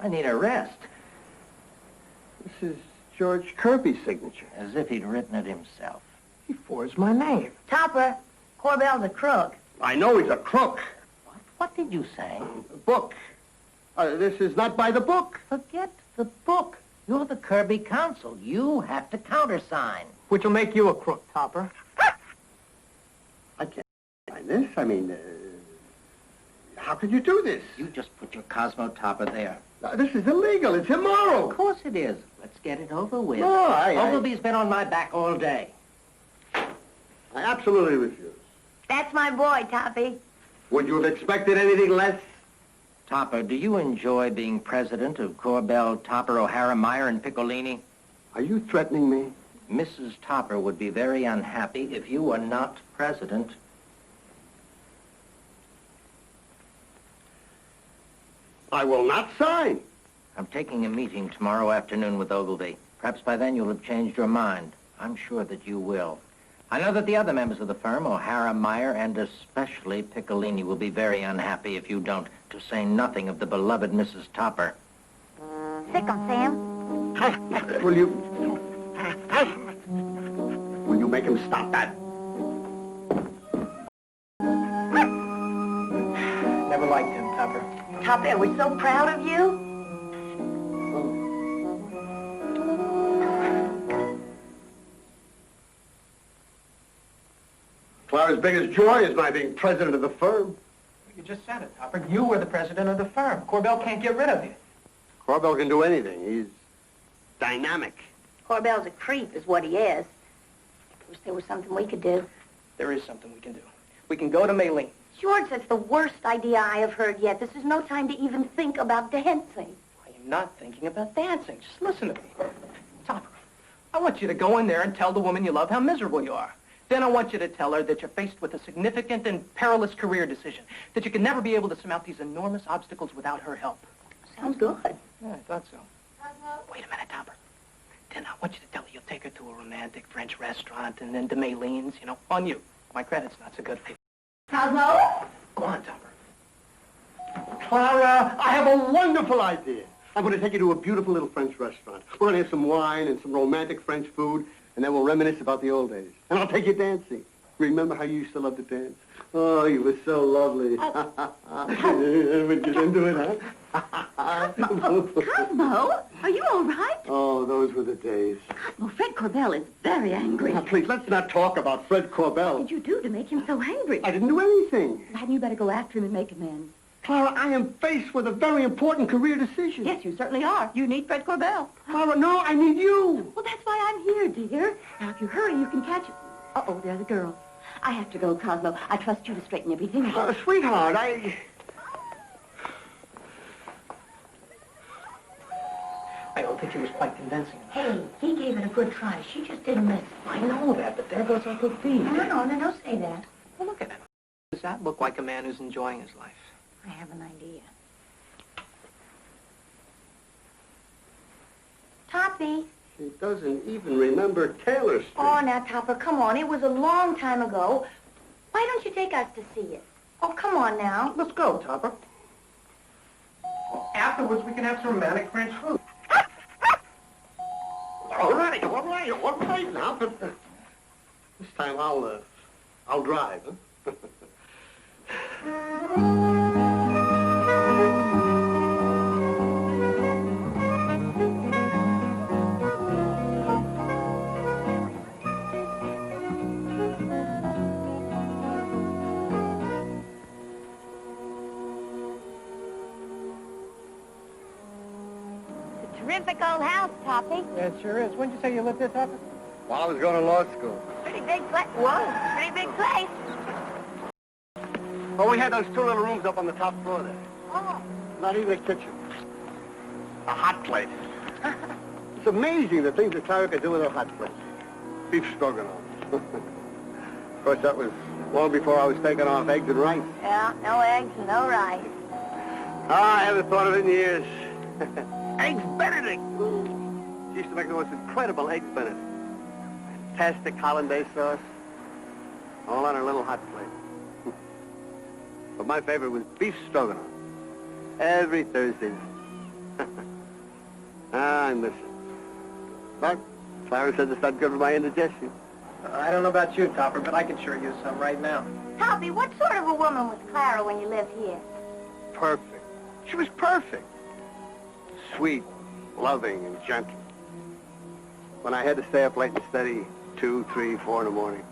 need a rest. This is George Kirby's signature. As if he'd written it himself. He forged my name. Topper, Corbell's a crook. I know he's a crook. What did you say? Book. This is not by the book. Forget the book. You're the Kirby counsel. You have to countersign. Which will make you a crook, Topper. I can't sign this. I mean, how could you do this? You just put your Cosmo Topper there. This is illegal. It's immoral. Of course it is. Let's get it over with. No, Ogilvy's been on my back all day. I absolutely refuse. That's my boy, Toppy. Would you have expected anything less? Topper, do you enjoy being president of Corbell, Topper, O'Hara, Meyer, and Piccolini? Are you threatening me? Mrs. Topper would be very unhappy if you were not president. I will not sign. I'm taking a meeting tomorrow afternoon with Ogilvy. Perhaps by then you'll have changed your mind. I'm sure that you will. I know that the other members of the firm, O'Hara, Meyer, and especially Piccolini, will be very unhappy if you don't, to say nothing of the beloved Mrs. Topper. Sick 'em, Sam. Will you... Will you make him stop that? Never liked him, Topper. Toppy, we're so proud of you. Clara's biggest joy is my being president of the firm. You just said it, Topper. You were the president of the firm. Corbell can't get rid of you. Corbell can do anything. He's dynamic. Corbell's a creep is what he is. Wish there was something we could do. There is something we can do. We can go to Maylene. George, that's the worst idea I have heard yet. This is no time to even think about dancing. I am not thinking about dancing. Just listen to me. Topper, I want you to go in there and tell the woman you love how miserable you are. Then I want you to tell her that you're faced with a significant and perilous career decision, that you can never be able to surmount these enormous obstacles without her help. Sounds good. Yeah, I thought so. Wait a minute, Topper. Then I want you to tell her you'll take her to a romantic French restaurant and then to Maylene's, on you. My credit's not so good. Cosmo? Go on, Topper. Clara, I have a wonderful idea. I'm going to take you to a beautiful little French restaurant. We're going to have some wine and some romantic French food, and then we'll reminisce about the old days. And I'll take you dancing. Remember how you used to love to dance? Oh, you were so lovely. Would you into it, huh? Cosmo, are you all right? Oh, those were the days. Cosmo, Fred Corbell is very angry. Now, please, let's not talk about Fred Corbell. What did you do to make him so angry? I didn't do anything. Hadn't you better go after him and make amends? Clara, I am faced with a very important career decision. Yes, you certainly are. You need Fred Corbell. Clara, no, I need you. Well, that's why I'm here, dear. Now, if you hurry, you can catch him. Uh-oh, there's a girl. I have to go, Cosmo. I trust you to straighten everything out. Sweetheart, I don't think she was quite convincing. Hey, he gave it a good try. She just didn't miss. I know that, but there goes Uncle Pete. No, don't say that. Well, look at him. Does that look like a man who's enjoying his life? I have an idea. Toppy. She doesn't even remember Taylor Street. Oh, now, Topper, come on. It was a long time ago. Why don't you take us to see it? Oh, come on now. Let's go, Topper. Afterwards, we can have some romantic French food. All right now, but this time I'll I'll drive, huh? Terrific old house, Toppy. Yeah, it sure is. When did you say you lived there, Topper? While I was going to law school. Pretty big place. Whoa, pretty big place. Oh, we had those 2 little rooms up on the top floor there. Oh. Not even a kitchen. A hot plate. It's amazing the things that Clara could do with her hot plate. Beef stroganoff. Of course, that was long before I was taking off eggs and rice. Yeah, no eggs, no rice. Ah, I haven't thought of it in years. Eggs Benedict! She used to make the most incredible eggs Benedict. Fantastic hollandaise sauce. All on her little hot plate. But my favorite was beef stroganoff. Every Thursday night. I miss it. But Clara says it's not good for my indigestion. I don't know about you, Topper, but I could sure use some right now. Toppy, what sort of a woman was Clara when you lived here? Perfect. She was perfect. Sweet, loving, and gentle. When I had to stay up late and study 2, 3, 4 in the morning,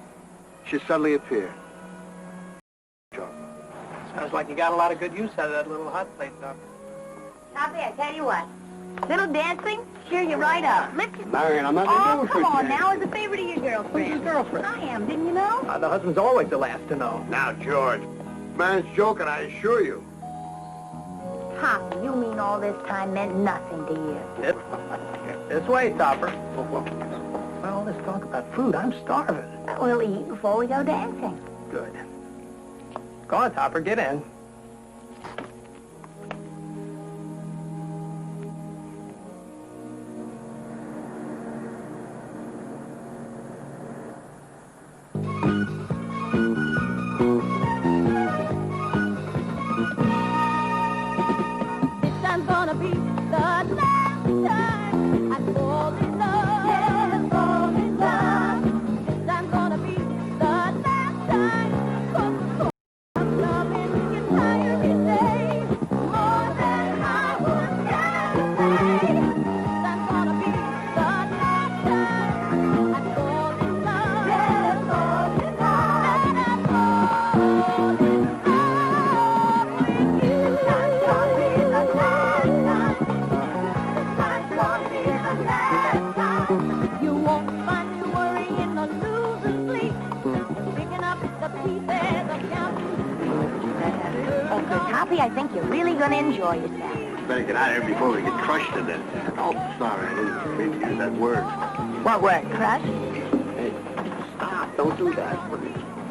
she'd suddenly appear. Sounds like you got a lot of good use out of that little hot plate, Topper. Toppy, I tell you what. Little dancing, cheer you right up. Lift you... Marion, I'm not in the Oh, mood for come on dancing. now. As a favor to your girlfriend. Who's your girlfriend? I am, didn't you know? The husband's always the last to know. Now, George, man's joking, I assure you. Toppy, you mean all this time meant nothing to you. This way, Topper. Well, all this talk about food, I'm starving. We'll eat before we go dancing. Good. Go on, Topper, get in. I'm gonna be the last time I fall in love. Yes, fall in love. This I'm gonna be the last time. I'm loving you every day, more than I would ever say. This I'm gonna be the last time I fall in love. Yes, fall in love. And I fall in love with you. I'm gonna be the last time. You won't find me worrying or losing sleep, picking up the pieces of counting. Toppy, I think you're really going to enjoy yourself. Better get out of here before we get crushed to death. Oh, sorry, I didn't mean to use that word. What word, crush? Hey, stop, don't do that.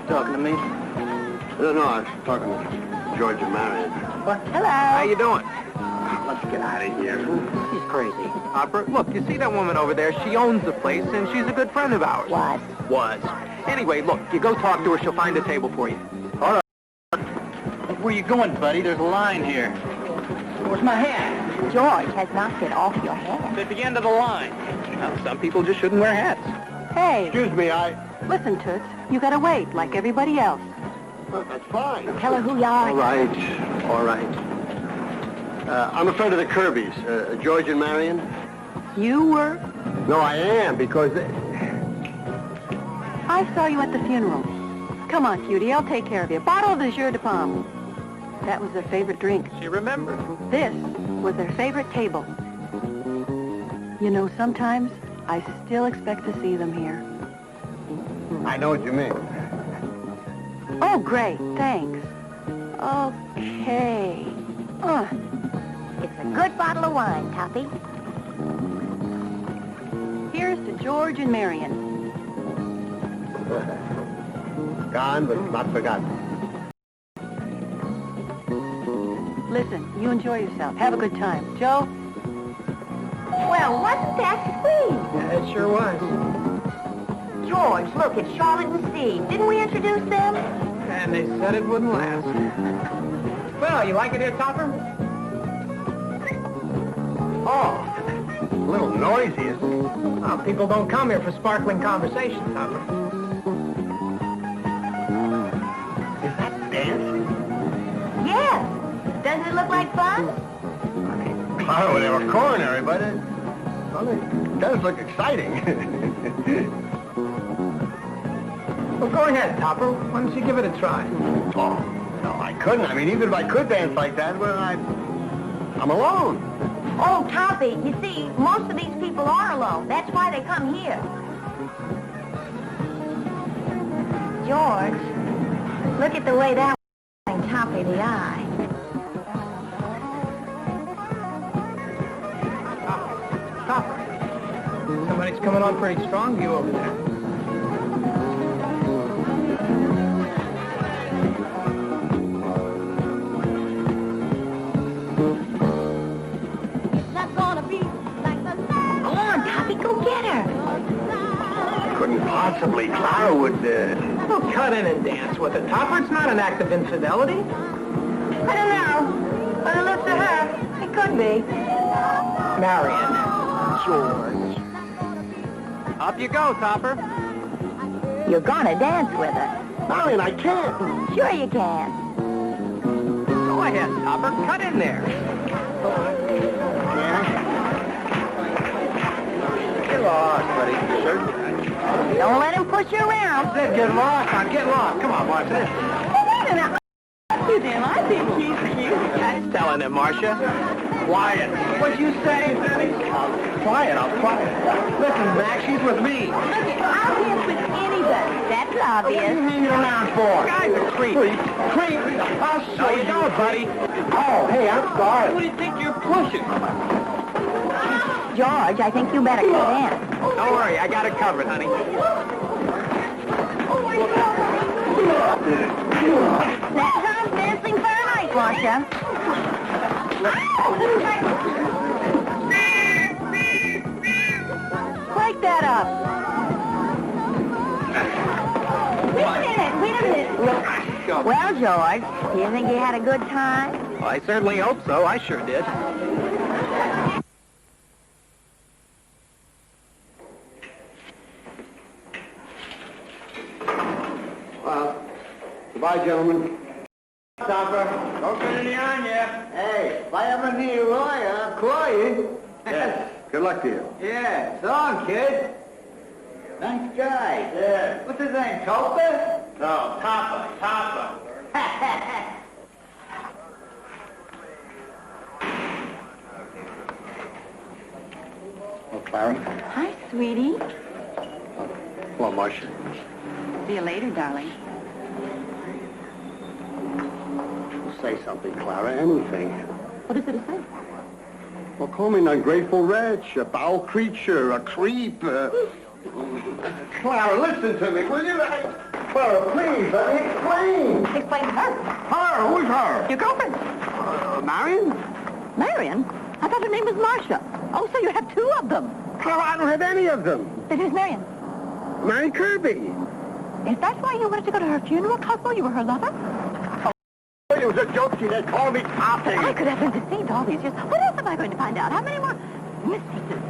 Talking to me? No, I was talking to George and Marion. What? Hello. How you doing? Let's get out of here. She's crazy. Topper, look, you see that woman over there? She owns the place, and she's a good friend of ours. What? Was. Anyway, look, you go talk to her. She'll find a table for you. All right. Where you going, buddy? There's a line here. Where's my hat? George has knocked it off your head. At the end of the line. Well, some people just shouldn't wear hats. Hey, Excuse me, listen, Toots. You gotta wait, like everybody else. That's fine. Tell her who you are. All right, all right. I'm a friend of the Kirbys, George and Marion. You were? No, I am, because... I saw you at the funeral. Come on, cutie, I'll take care of you. Bottle of the Jus de Pomme. That was their favorite drink. She remembered. This was their favorite table. You know, sometimes I still expect to see them here. I know what you mean. Oh, great, thanks. Okay. It's a good bottle of wine, Toppy. Here's to George and Marion. Gone, but not forgotten. Listen, you enjoy yourself. Have a good time. Joe? Well, wasn't that sweet? Yeah, it sure was. George, look, it's Charlotte and Steve. Didn't we introduce them? And they said it wouldn't last. Well, you like it here, Topper? Oh, a little noisy, isn't it? Well, people don't come here for sparkling conversation, Topper. like fun? Clara, well, they were coronary, but it does look exciting. Well, go ahead, Topper. Why don't you give it a try? Oh, no, I couldn't. I mean, even if I could dance like that, well, I'm alone. Oh, Toppy, you see, most of these people are alone. That's why they come here. George, look at the way that was Toppy the eye. Topper. Somebody's coming on pretty strong to you over there. Come on, Toppy, go get her. Couldn't possibly. Clara would, Well, cut in and dance with it, Topper. It's not an act of infidelity. I don't know. By the looks of her, it could be. Marion. George. Up you go, Topper. You're gonna dance with her. Marion, I can't. Sure you can. Go ahead, Topper. Cut in there. Get lost, buddy. Sure. Don't let him push you around. Said get lost. Now get lost. Come on, Marcia. Wait a minute. You then, I think he's cute. That's telling him, Marcia. Quiet. What'd you say? Quiet. I'll quiet. Listen, Max, she's with me. I'll dance with anybody. That's What are you obvious. hanging around for? Guys are creep. Creep? I'll show you. No, buddy. Oh, hey, I'm sorry. What do you think you're pushing? George, I think you better cut in. Don't worry, I got it covered, honey. That's us dancing for a night, Marcia. Break that up. Wait a minute. Well, George, do you think you had a good time? Well, I certainly hope so. I sure did. Well, goodbye, gentlemen. Topper. Don't put any on you. Hey, if I ever need a lawyer, I'll call you. Yes. Good luck to you. Yeah, so long, kid. Nice guy. Yeah. What's his name, Topper? No, Topper. Oh, Clara. Hi, sweetie. Hello, Marcia. See you later, darling. Say something, Clara. Anything. What is it to say? Well, call me an ungrateful wretch, a foul creature, a creep. Clara, listen to me, will you? Clara, please, let me explain. Explain to her. Her? Who's her? Your girlfriend. Marion? Marion? I thought her name was Marcia. Oh, so you have two of them. Clara, I don't have any of them. Then who's Marion? Marion Kirby. Is that why you wanted to go to her funeral, Cosmo? You were her lover? It was a joke. She had called me Toppy. I could have been deceived all these years. What else am I going to find out? How many more mistresses?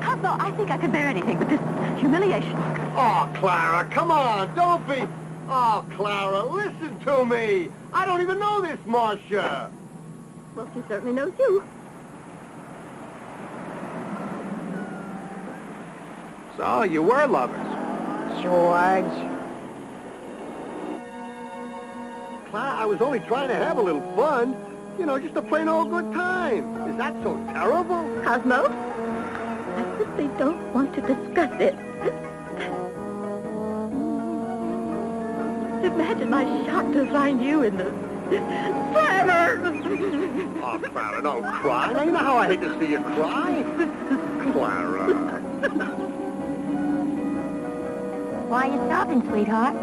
Cosmo, I think I could bear anything but this humiliation. Oh, Clara, come on. Don't be... Oh, Clara, listen to me. I don't even know this Marcia. Well, she certainly knows you. So, you were lovers. George. Clara, I was only trying to have a little fun. You know, just a plain old good time. Is that so terrible? Cosmo, I simply don't want to discuss it. Imagine my shock to find you in the slammer. Oh, Clara, don't cry. Now, you know how I hate to see you cry. Clara. Why are you stopping, sweetheart?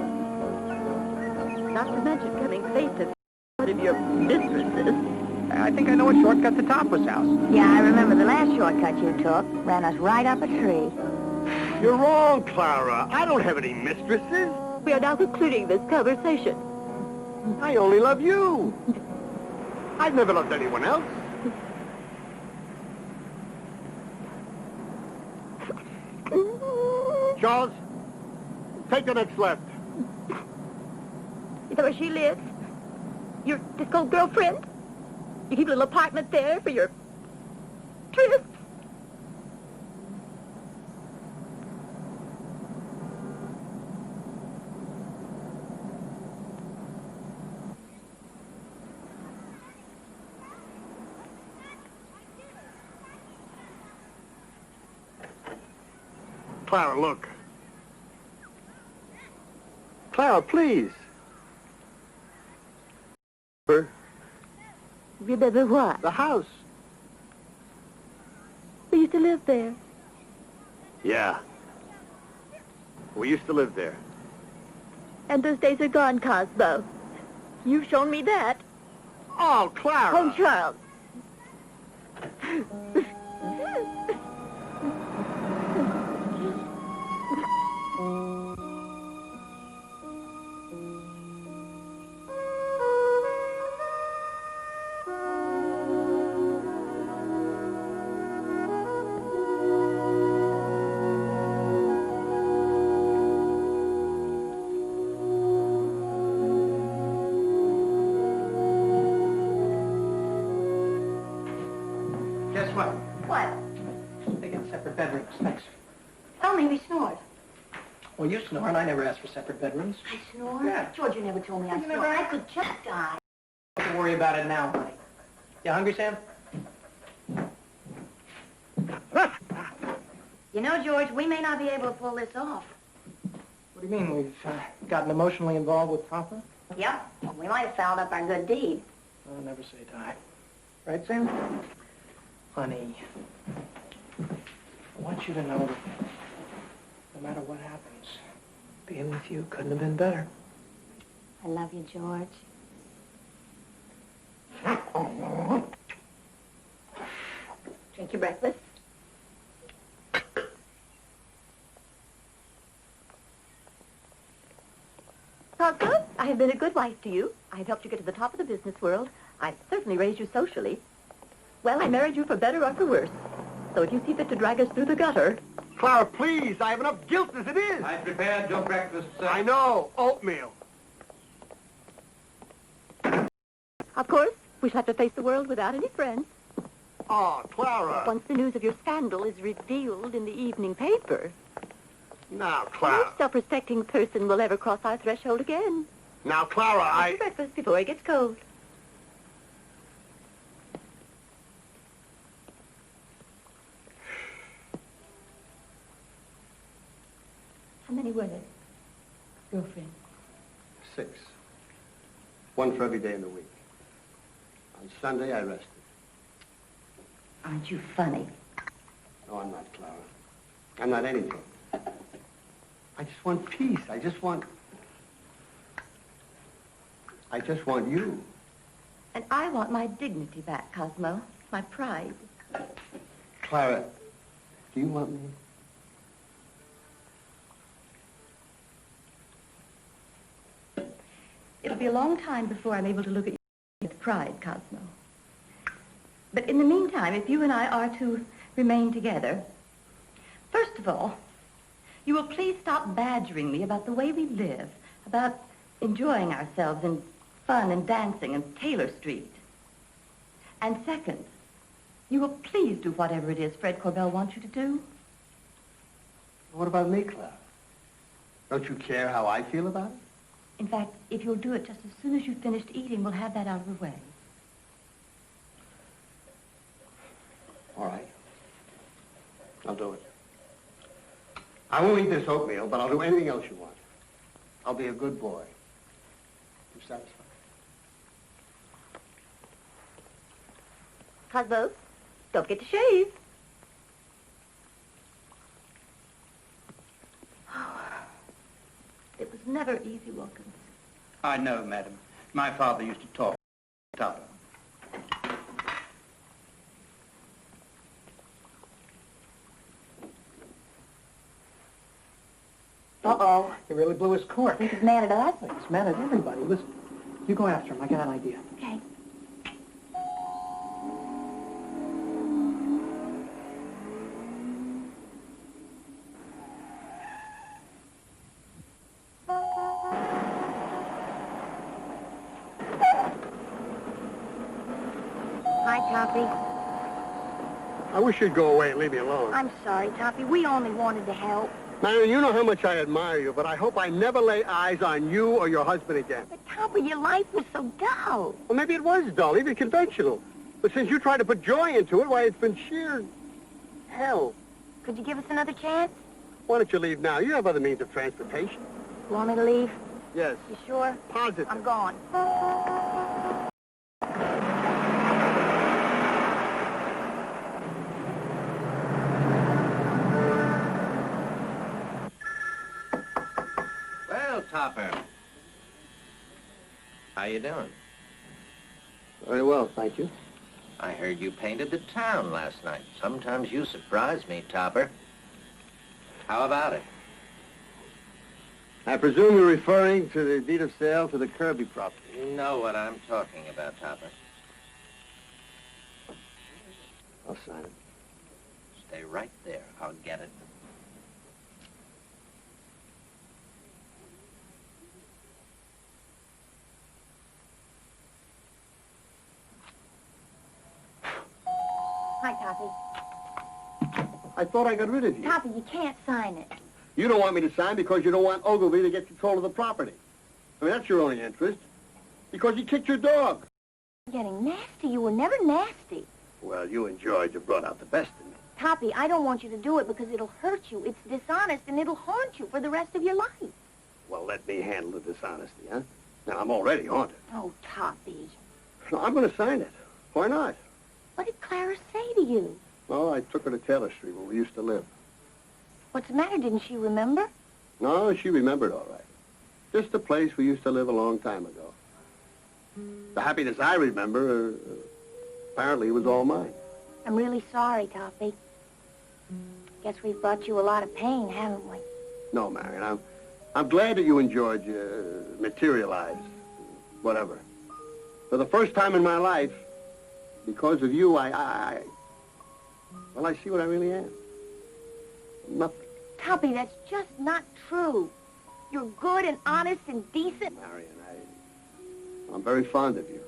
Not to mention coming face to face with one of your mistresses. I think I know a shortcut to Topper's house. Yeah, I remember the last shortcut you took. Ran us right up a tree. You're wrong, Clara. I don't have any mistresses. We are now concluding this conversation. I only love you. I've never loved anyone else. Charles, take the next left. Is that where she lives? Your disco girlfriend? You keep a little apartment there for your trip? Clara, look. Clara, please. Remember what? The house. We used to live there. Yeah. We used to live there. And those days are gone, Cosmo. You've shown me that. Oh, Clara. Oh, Charles. Guess what? What? They get separate bedrooms. Thanks. Tell me we snored. Well, you snore, and I never asked for separate bedrooms. I snore? Yeah. George, you never told me I You snore. never- I could just die. Don't worry about it now, honey. You hungry, Sam? You know, George, we may not be able to pull this off. What do you mean? We've gotten emotionally involved with Papa? Yep. Well, we might have fouled up our good deed. Oh, never say die. Right, Sam? Honey, I want you to know that no matter what happens, being with you couldn't have been better. I love you, George. Drink your breakfast. Cosmo, I have been a good wife to you. I have helped you get to the top of the business world. I've certainly raised you socially. Well, I married you for better or for worse. So if you see fit to drag us through the gutter... Clara, please. I have enough guilt as it is. I prepared your breakfast, sir. I know. Oatmeal. Of course, we shall have to face the world without any friends. Oh, Clara. Once the news of your scandal is revealed in the evening paper, Now, no Clara. self-respecting person will ever cross our threshold again. Now, Clara, Eat breakfast before it gets cold. How many were there? Girlfriend. 6. One for every day in the week. On Sunday, I rested. Aren't you funny? No, I'm not, Clara. I'm not anything. I just want peace. I just want you. And I want my dignity back, Cosmo. My pride. Clara, do you want me? It'll be a long time before I'm able to look at you with pride, Cosmo. But in the meantime, if you and I are to remain together, first of all, you will please stop badgering me about the way we live, about enjoying ourselves in fun and dancing and Taylor Street. And second, you will please do whatever it is Fred Corbell wants you to do. What about me, Clara? Don't you care how I feel about it? In fact, if you'll do it just as soon as you've finished eating, we'll have that out of the way. All right. I'll do it. I won't eat this oatmeal, but I'll do anything else you want. I'll be a good boy. You satisfied? Cosmo, don't forget to shave. It was never easy, Wilkins. I know, madam. My father used to talk tough. Uh-oh. He really blew his cork. He's mad at us. He's mad at everybody. Listen, you go after him. I got an idea. Okay. Hi, Toppy. I wish you'd go away and leave me alone. I'm sorry, Toppy. We only wanted to help. Marion, you know how much I admire you, but I hope I never lay eyes on you or your husband again. But, Toppy, your life was so dull. Well, maybe it was dull, even conventional. But since you tried to put joy into it, why, it's been sheer hell. Could you give us another chance? Why don't you leave now? You have other means of transportation. You want me to leave? Yes. You sure? Positive. I'm gone. Well, Topper. How you doing? Very well, thank you. I heard you painted the town last night. Sometimes you surprise me, Topper. How about it? I presume you're referring to the deed of sale to the Kirby property. You know what I'm talking about, Topper. I'll sign it. Stay right there. I'll get it. Hi, Toppy. I thought I got rid of you. Toppy, you can't sign it. You don't want me to sign because you don't want Ogilvy to get control of the property. I mean, that's your only interest. Because he kicked your dog. You're getting nasty. You were never nasty. Well, you and George have brought out the best in me. Toppy, I don't want you to do it because it'll hurt you. It's dishonest, and it'll haunt you for the rest of your life. Well, let me handle the dishonesty, huh? Now, I'm already haunted. Oh, Toppy. No, I'm going to sign it. Why not? What did Clara say to you? Well, I took her to Taylor Street where we used to live. What's the matter? Didn't she remember? No, she remembered all right. Just a place we used to live a long time ago. The happiness I remember, apparently, was all mine. I'm really sorry, Toppy. Guess we've brought you a lot of pain, haven't we? No, Marion, I'm glad that you and George materialized. Whatever. For the first time in my life, because of you, well, I see what I really am. Nothing. Toppy, that's just not true. You're good and honest and decent. Marion, I'm very fond of you.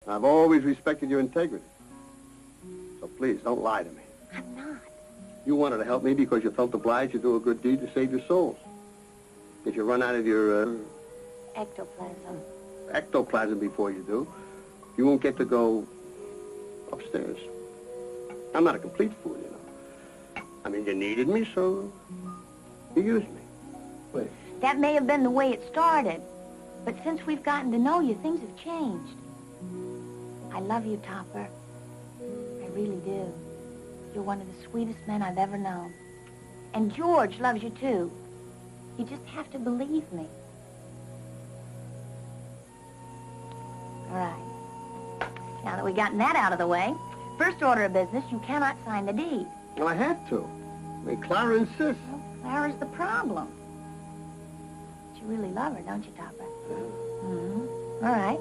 I've always respected your integrity. So please, don't lie to me. I'm not. You wanted to help me because you felt obliged to do a good deed to save your soul. Did you run out of your, Ectoplasm. ectoplasm before you do? You won't get to go upstairs. I'm not a complete fool, you know. I mean, you needed me, so you used me. Please. That may have been the way it started. But since we've gotten to know you, things have changed. I love you, Topper. I really do. You're one of the sweetest men I've ever known. And George loves you, too. You just have to believe me. All right. Now that we've gotten that out of the way, first order of business, you cannot sign the deed. Well, I had to. I mean, Clara insists. Well, Clara's the problem. But you really love her, don't you, Topper? Mm-hmm. All right.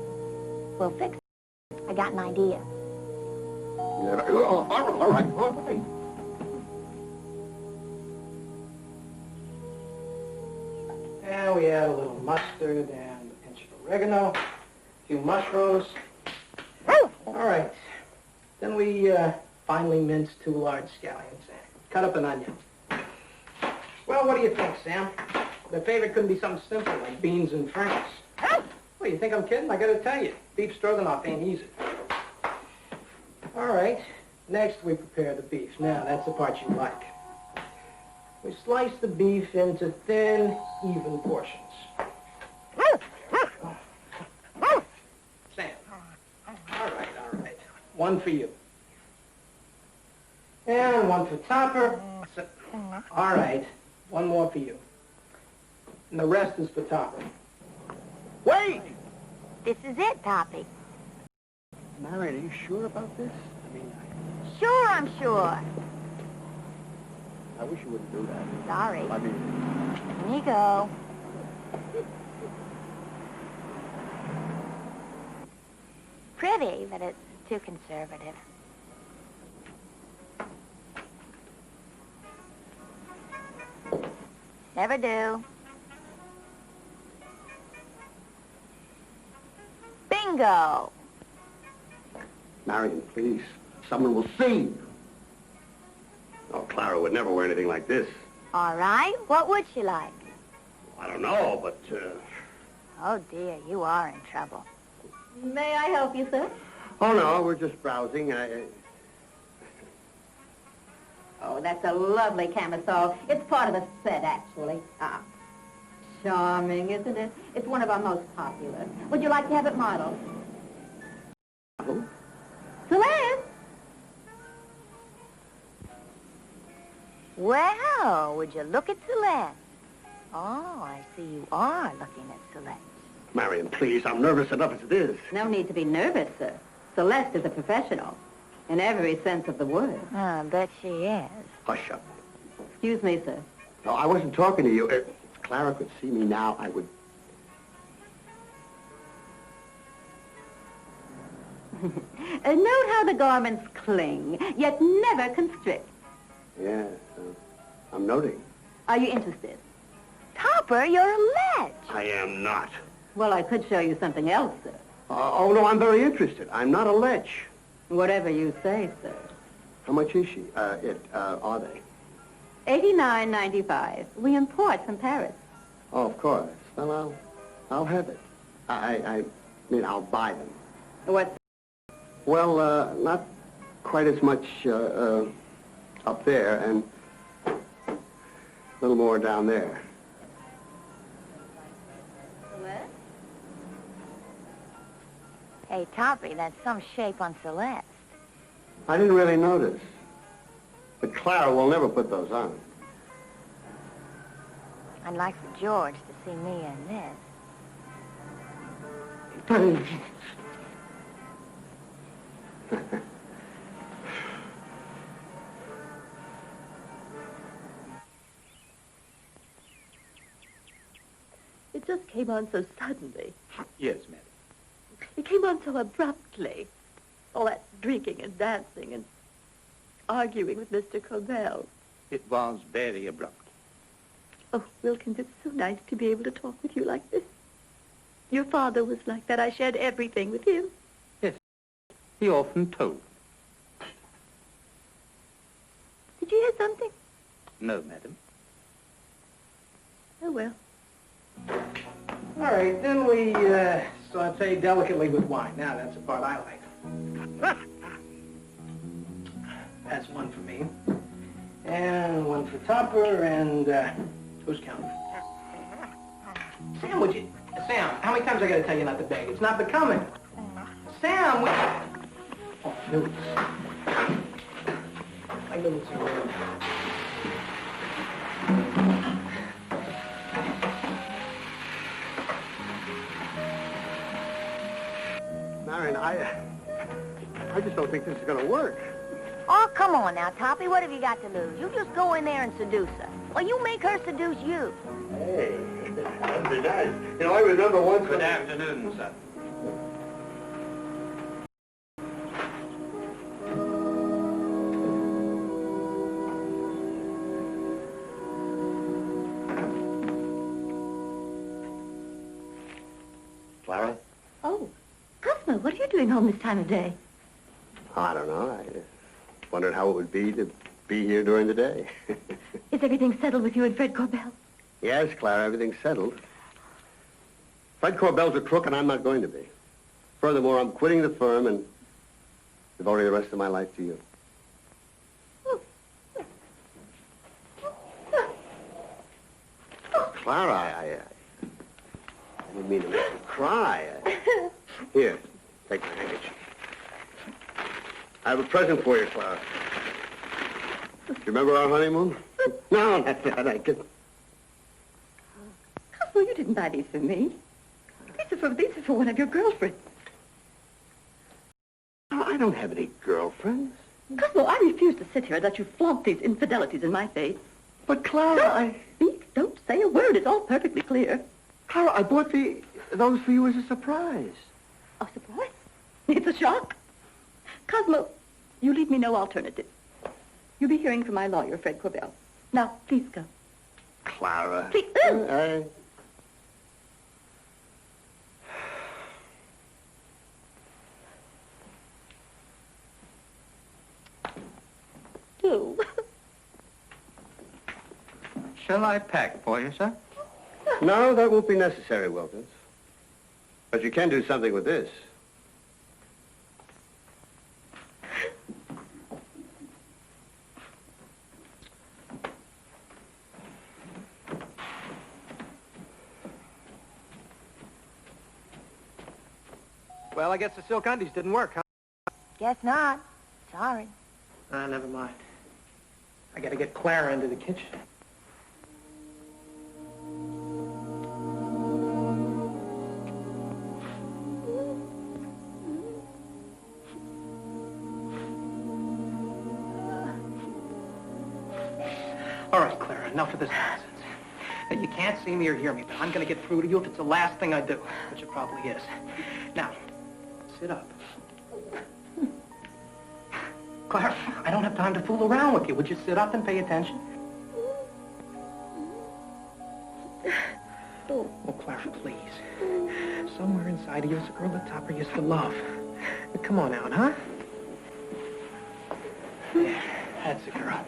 We'll fix it. I got an idea. Yeah, all right. And we add a little mustard and a pinch of oregano, a few mushrooms. All right. Then we finely mince 2 large scallions and cut up an onion. Well, what do you think, Sam? The favorite couldn't be something simple like beans and franks. Well, you think I'm kidding? I gotta tell you, beef stroganoff ain't easy. All right. Next, we prepare the beef. Now, that's the part you like. We slice the beef into thin, even portions. Sam. All right. One for you. And one for Topper. All right. One more for you. And the rest is for Topper. Wait! This is it, Toppy. Marion, are you sure about this? I mean, Sure, I'm sure. I wish you wouldn't do that. Sorry. I mean... Here you go. Pretty, but it's too conservative. Never do. Bingo! Marion, please. Someone will see. Oh, Clara would never wear anything like this. All right. What would she like? I don't know, but, Oh, dear, you are in trouble. May I help you, sir? Oh, no, we're just browsing. Oh, that's a lovely camisole. It's part of the set, actually. Ah, charming, isn't it? It's one of our most popular. Would you like to have it modeled? Who? Celeste! Well, would you look at Celeste? Oh, I see you are looking at Celeste. Marion, please, I'm nervous enough as it is. No need to be nervous, sir. Celeste is a professional, in every sense of the word. I bet she is. Hush up. Excuse me, sir. No, I wasn't talking to you. If Clara could see me now, I would... Note how the garments cling, yet never constrict. Yes, I'm noting. Are you interested? Topper, you're a ledge. I am not. Well, I could show you something else, sir. Oh, no, I'm very interested. I'm not a lech. Whatever you say, sir. How much is she? Are they? $89.95. We import from Paris. Oh, of course. Well, I'll have it. I mean, I'll buy them. What? Well, not quite as much up there and a little more down there. Celeste? Hey, Toppy, that's some shape on Celeste. I didn't really notice. But Clara will never put those on. I'd like for George to see me in this. It just came on so suddenly. Yes, madam. It came on so abruptly. All that drinking and dancing and arguing with Mr. Cobell. It was very abrupt. Oh, Wilkins, it's so nice to be able to talk with you like this. Your father was like that. I shared everything with him. He often told. Did you hear something? No, madam. Oh, well. All right, then we saute delicately with wine. Now, that's the part I like. That's one for me. And one for Topper, and who's counting? Sam, would you... Sam, how many times I gotta tell you not to beg? It's not becoming. Sam, would you... Oh, noodles. My noodles are real. Marion, I just don't think this is going to work. Oh, come on now, Toppy. What have you got to lose? You just go in there and seduce her. Well, you make her seduce you. Hey, that'd be nice. You know, I remember once... Good afternoon, sir. Clara? Oh, Cosmo, what are you doing home this time of day? I don't know. I wondered how it would be to be here during the day. Is everything settled with you and Fred Corbell? Yes, Clara, everything's settled. Fred Corbell's a crook, and I'm not going to be. Furthermore, I'm quitting the firm and devoting the rest of my life to you. Clara, I didn't mean to make you cry. Here, take my handkerchief. I have a present for you, Clara. Do you remember our honeymoon? No, that's not. I could... Cosmo, you didn't buy these for me. These are for one of your girlfriends. I don't have any girlfriends. Cosmo, I refuse to sit here and let you flaunt these infidelities in my face. But, Clara, Speak. Don't say a word. It's all perfectly clear. Clara, I bought those for you as a surprise. A surprise? It's a shock. Cosmo, you leave me no alternative. You'll be hearing from my lawyer, Fred Corbell. Now, please go. Clara. Please. too. Shall I pack for you, sir? No, that won't be necessary, Wilkins. But you can do something with this. Well, I guess the silk undies didn't work, huh? Guess not. Sorry. Never mind. I gotta get Clara into the kitchen. All right, Clara, enough of this nonsense. Now, you can't see me or hear me, but I'm gonna get through to you if it's the last thing I do, which it probably is. Now, sit up. Clara, I don't have time to fool around with you. Would you sit up and pay attention? Oh, Clara, please. Somewhere inside of you is a girl that Topper used to love. Now, come on out, huh? Yeah, that's the girl.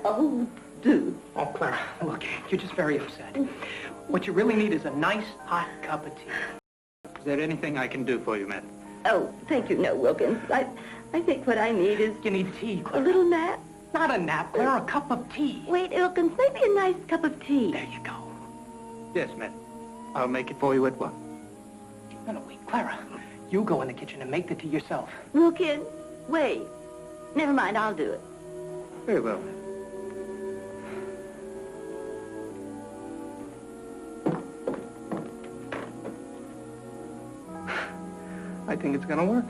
Oh, dude. Oh, Clara, look, you're just very upset. What you really need is a nice, hot cup of tea. Is there anything I can do for you, madam? Oh, thank you, no, Wilkins. I think what I need is You need tea, a Clara. little nap. Not a nap, Clara, a cup of tea. Wait, Wilkins, maybe a nice cup of tea. There you go. Yes, madam. I'll make it for you at once. No, wait, Clara. You go in the kitchen and make the tea yourself. Wilkins, wait. Never mind, I'll do it. Very well, madam. I think it's gonna work.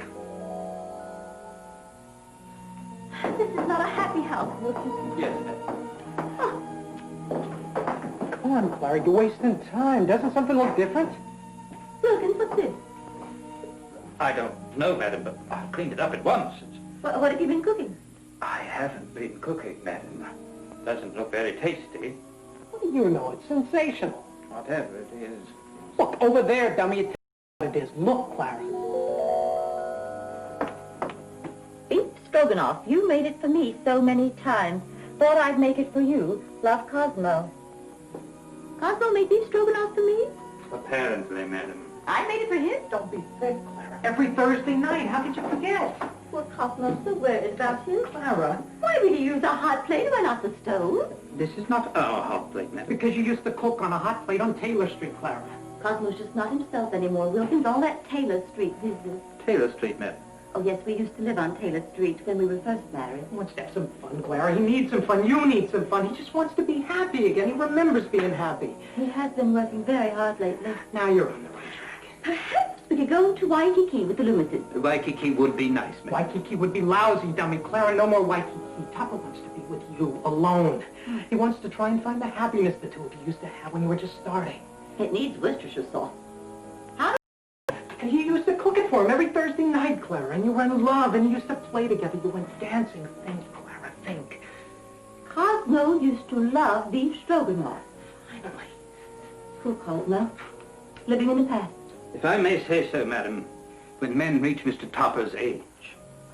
This is not a happy house, Wilkins. Yes, madam. Come on, Clara, you're wasting time. Doesn't something look different? Wilkins, what's this? I don't know, madam, but I cleaned it up at once. What have you been cooking? I haven't been cooking, madam. Doesn't look very tasty. What do you know? It's sensational. Whatever it is. Look, over there, dummy. It what it is. Look, Clara. Beef stroganoff. You made it for me so many times. Thought I'd make it for you. Love, Cosmo. Cosmo made beef stroganoff for me? Apparently, madam. I made it for him. Don't be thick, Clara. Every Thursday night. How could you forget? Well, Cosmo's so worried about him. Clara, Why would he use a hot plate? Why not the stove? This is not our hot plate, madam. because you used to cook on a hot plate on Taylor Street, Clara. Cosmo's just not himself anymore, Wilkins. All that Taylor Street business. Taylor Street, madam. Oh, yes, we used to live on Taylor Street when we were first married. He wants to have some fun, Clara. He needs some fun. You need some fun. He just wants to be happy again. He remembers being happy. He has been working very hard lately. Now you're on the right track. Perhaps we could go to Waikiki with the Loomises. Waikiki would be nice, madam. Waikiki would be lousy, dummy. Clara, no more Waikiki. Topper wants to be with you, alone. He wants to try and find the happiness the two of you used to have when you were just starting. It needs Worcestershire sauce. And you used to cook it for him every Thursday night, Clara, and you were in love, and you used to play together. You went dancing. Think, Clara, think. Cosmo used to love beef stroganoff. Finally. Poor Cosmo. Living in the past. If I may say so, madam, when men reach Mr. Topper's age.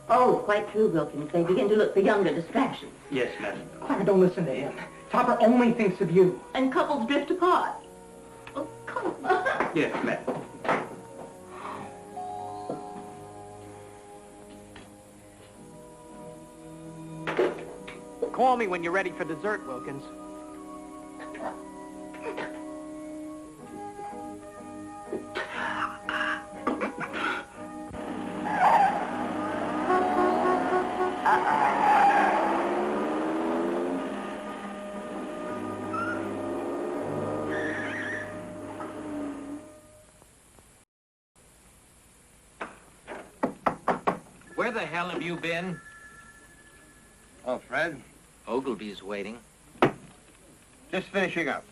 Oh, quite true, Wilkins. They begin to look for younger distractions. Yes, madam. Clara, don't listen to him. Topper only thinks of you. And couples drift apart. Oh, Cosmo. Yes, madam. Call me when you're ready for dessert, Wilkins. Where the hell have you been? Oh, Fred? Ogilvy's waiting. Just finishing up.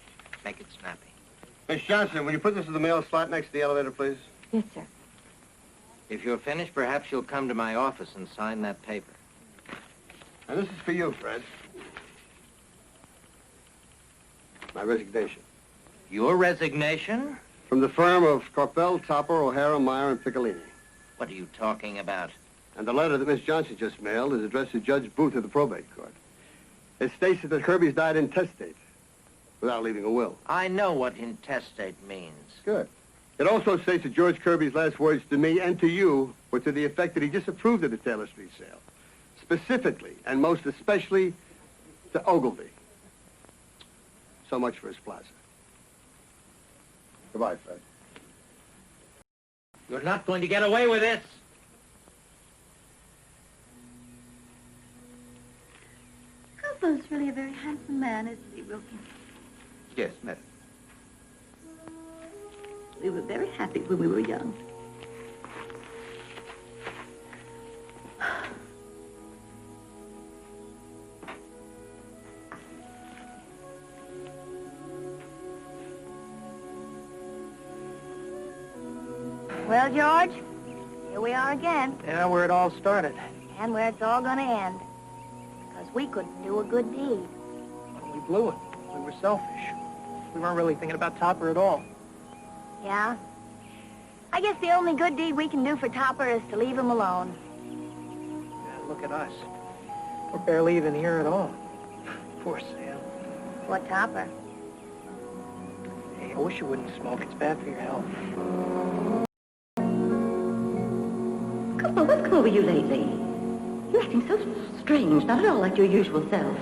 Make it snappy. Miss Johnson, will you put this in the mail slot next to the elevator, please? Yes, sir. If you're finished, perhaps you'll come to my office and sign that paper. And this is for you, Fred. My resignation. Your resignation? From the firm of Corpel, Topper, O'Hara, Meyer, and Piccolini. What are you talking about? And the letter that Miss Johnson just mailed is addressed to Judge Booth of the probate court. It states that Kirby's died intestate, without leaving a will. I know what intestate means. Good. It also states that George Kirby's last words to me and to you were to the effect that he disapproved of the Taylor Street sale. Specifically, and most especially, to Ogilvy. So much for his plaza. Goodbye, Fred. You're not going to get away with this. Cosmo's really a very handsome man, isn't he, Wilkins? Yes, madam. We were very happy when we were young. Well, George, here we are again, Yeah, where it all started. and where it's all going to end. Because we couldn't do a good deed. We blew it. We were selfish. We weren't really thinking about Topper at all. Yeah? I guess the only good deed we can do for Topper is to leave him alone. Yeah, look at us. We're barely even here at all. Poor Sam. What Topper? Hey, I wish you wouldn't smoke. It's bad for your health. Cosmo, what's come over you lately? You're acting so strange, not at all like your usual self.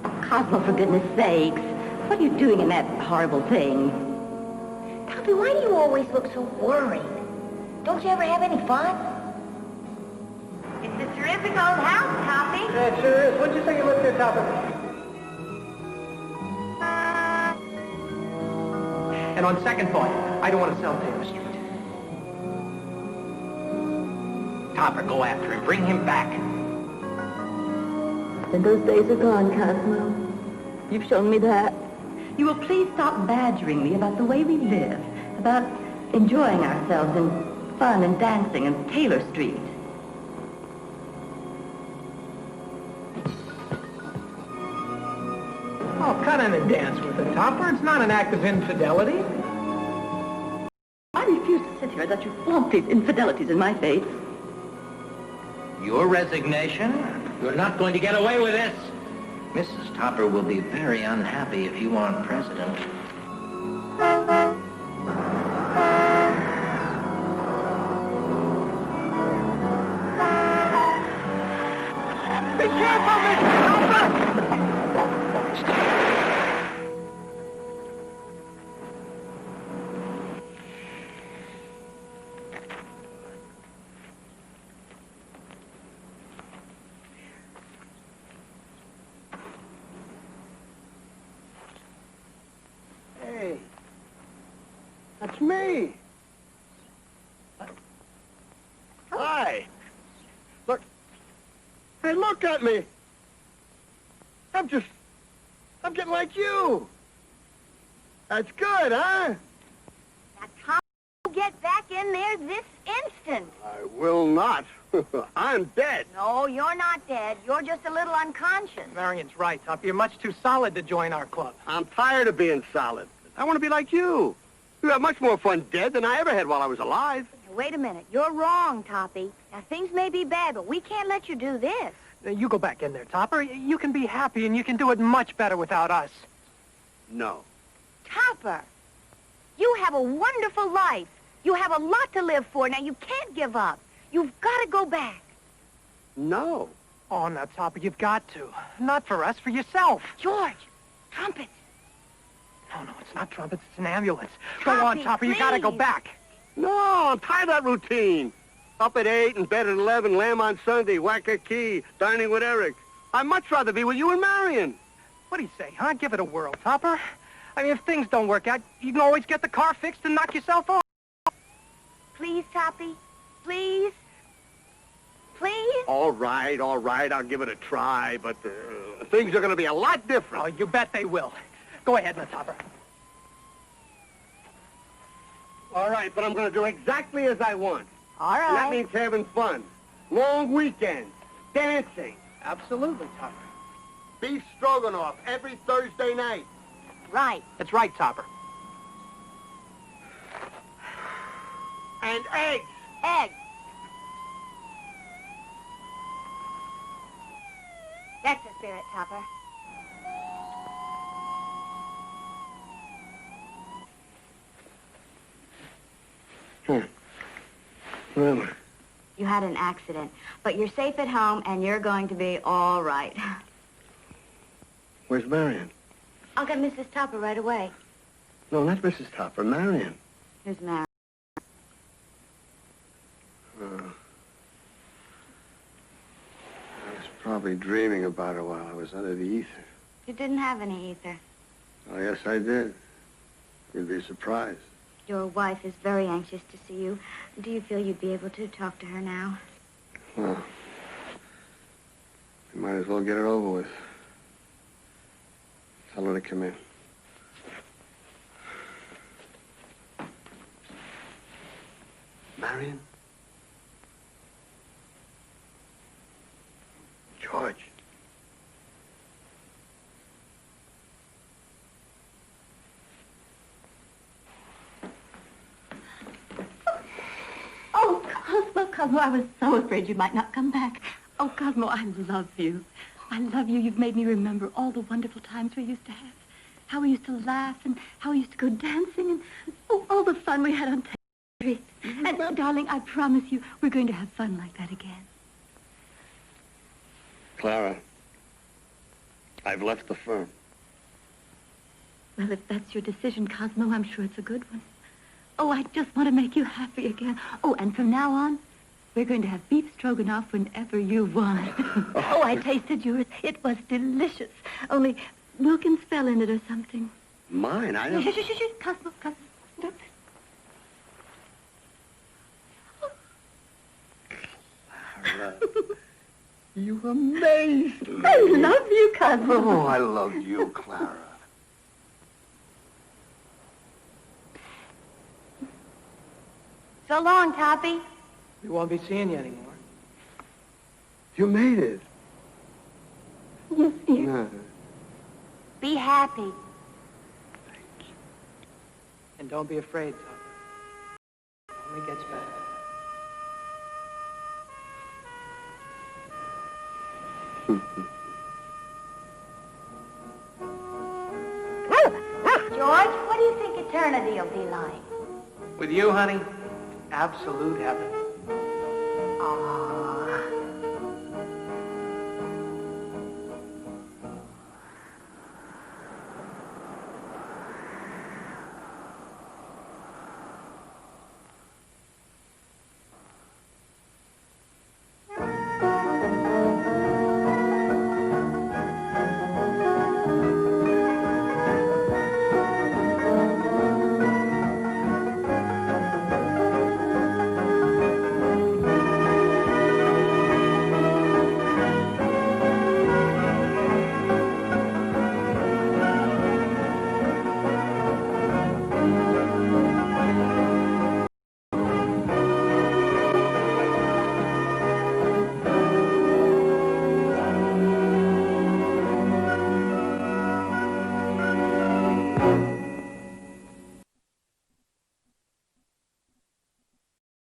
Oh, Cosmo, for goodness sakes. What are you doing in that horrible thing? Toppy, why do you always look so worried? Don't you ever have any fun? It's a terrific old house, Toppy. Yeah, it sure is. What'd you say you lived here, Topper? And on second thought, I don't want to sell Taylor Street. Topper, go after him. Bring him back. And those days are gone, Cosmo. You've shown me that. You will please stop badgering me about the way we live, about enjoying ourselves in fun and dancing and Taylor Street. Oh, cut in and dance with it, Topper. It's not an act of infidelity. I refuse to sit here and let you flaunt these infidelities in my face. Your resignation? You're not going to get away with this. Mrs. Topper will be very unhappy if you aren't president. Be careful, Mr. Topper! Hey, that's me. Hi. Look. Hey, look at me. I'm getting like you. That's good, huh? Now, Toppy, get back in there this instant. I will not. I'm dead. No, you're not dead. You're just a little unconscious. Marion's right, Topper. You're much too solid to join our club. I'm tired of being solid. I want to be like you. You have much more fun dead than I ever had while I was alive. Now, wait a minute. You're wrong, Toppy. Now, things may be bad, but we can't let you do this. You go back in there, Topper. You can be happy, and you can do it much better without us. No. Topper, you have a wonderful life. You have a lot to live for. Now, you can't give up. You've got to go back. No. Oh, now, Topper, you've got to. Not for us, for yourself. George, trumpets. No, it's not trumpets. It's an ambulance. Toppy, Go on, Topper. You got to go please. back. No, I'm tired of that routine. Up at 8 and bed at 11, lamb on Sunday, whack a key, dining with Eric. I'd much rather be with you and Marion. What do you say, huh? Give it a whirl, Topper. I mean, if things don't work out, you can always get the car fixed and knock yourself off. Please, Toppy. Please. Please. All right, I'll give it a try, but things are going to be a lot different. Oh, you bet they will. Go ahead, now, Topper. All right, but I'm going to do exactly as I want. All And that right. means having fun. Long weekends, dancing, Absolutely, Topper. beef stroganoff every Thursday night. Right. That's right, Topper. And eggs. Eggs. That's the spirit, Topper. Well, You had an accident, but you're safe at home, and you're going to be all right. where's Marion? I'll get Mrs. Topper right away. No, not Mrs. Topper, Marion. Who's Mary? I was probably dreaming about her while I was under the ether. You didn't have any ether. Oh, yes, I did. You'd be surprised. Your wife is very anxious to see you. Do you feel you'd be able to talk to her now? Well, you might as well get it over with. Tell her to come in. Marion? George. Oh, Cosmo, I was so afraid you might not come back. Oh, Cosmo, I love you. I love you. You've made me remember all the wonderful times we used to have. How we used to laugh and how we used to go dancing and all the fun we had on TV. And, darling, I promise you, we're going to have fun like that again. Clara, I've left the firm. Well, if that's your decision, Cosmo, I'm sure it's a good one. Oh, I just want to make you happy again. Oh, and from now on, we're going to have beef stroganoff whenever you want. Oh, I tasted yours. It was delicious. Only Wilkins fell in it or something. Mine? I don't... Shh. Cosmo. Look. Clara, you amaze me. I love you, Cosmo. Oh, I love you, Clara. So long, Toppy. We won't be seeing you anymore. You made it. Yes, dear. No. Be happy. And don't be afraid, Topper. It only gets better. George, what do you think eternity will be like? With you, honey, absolute heaven. Aww.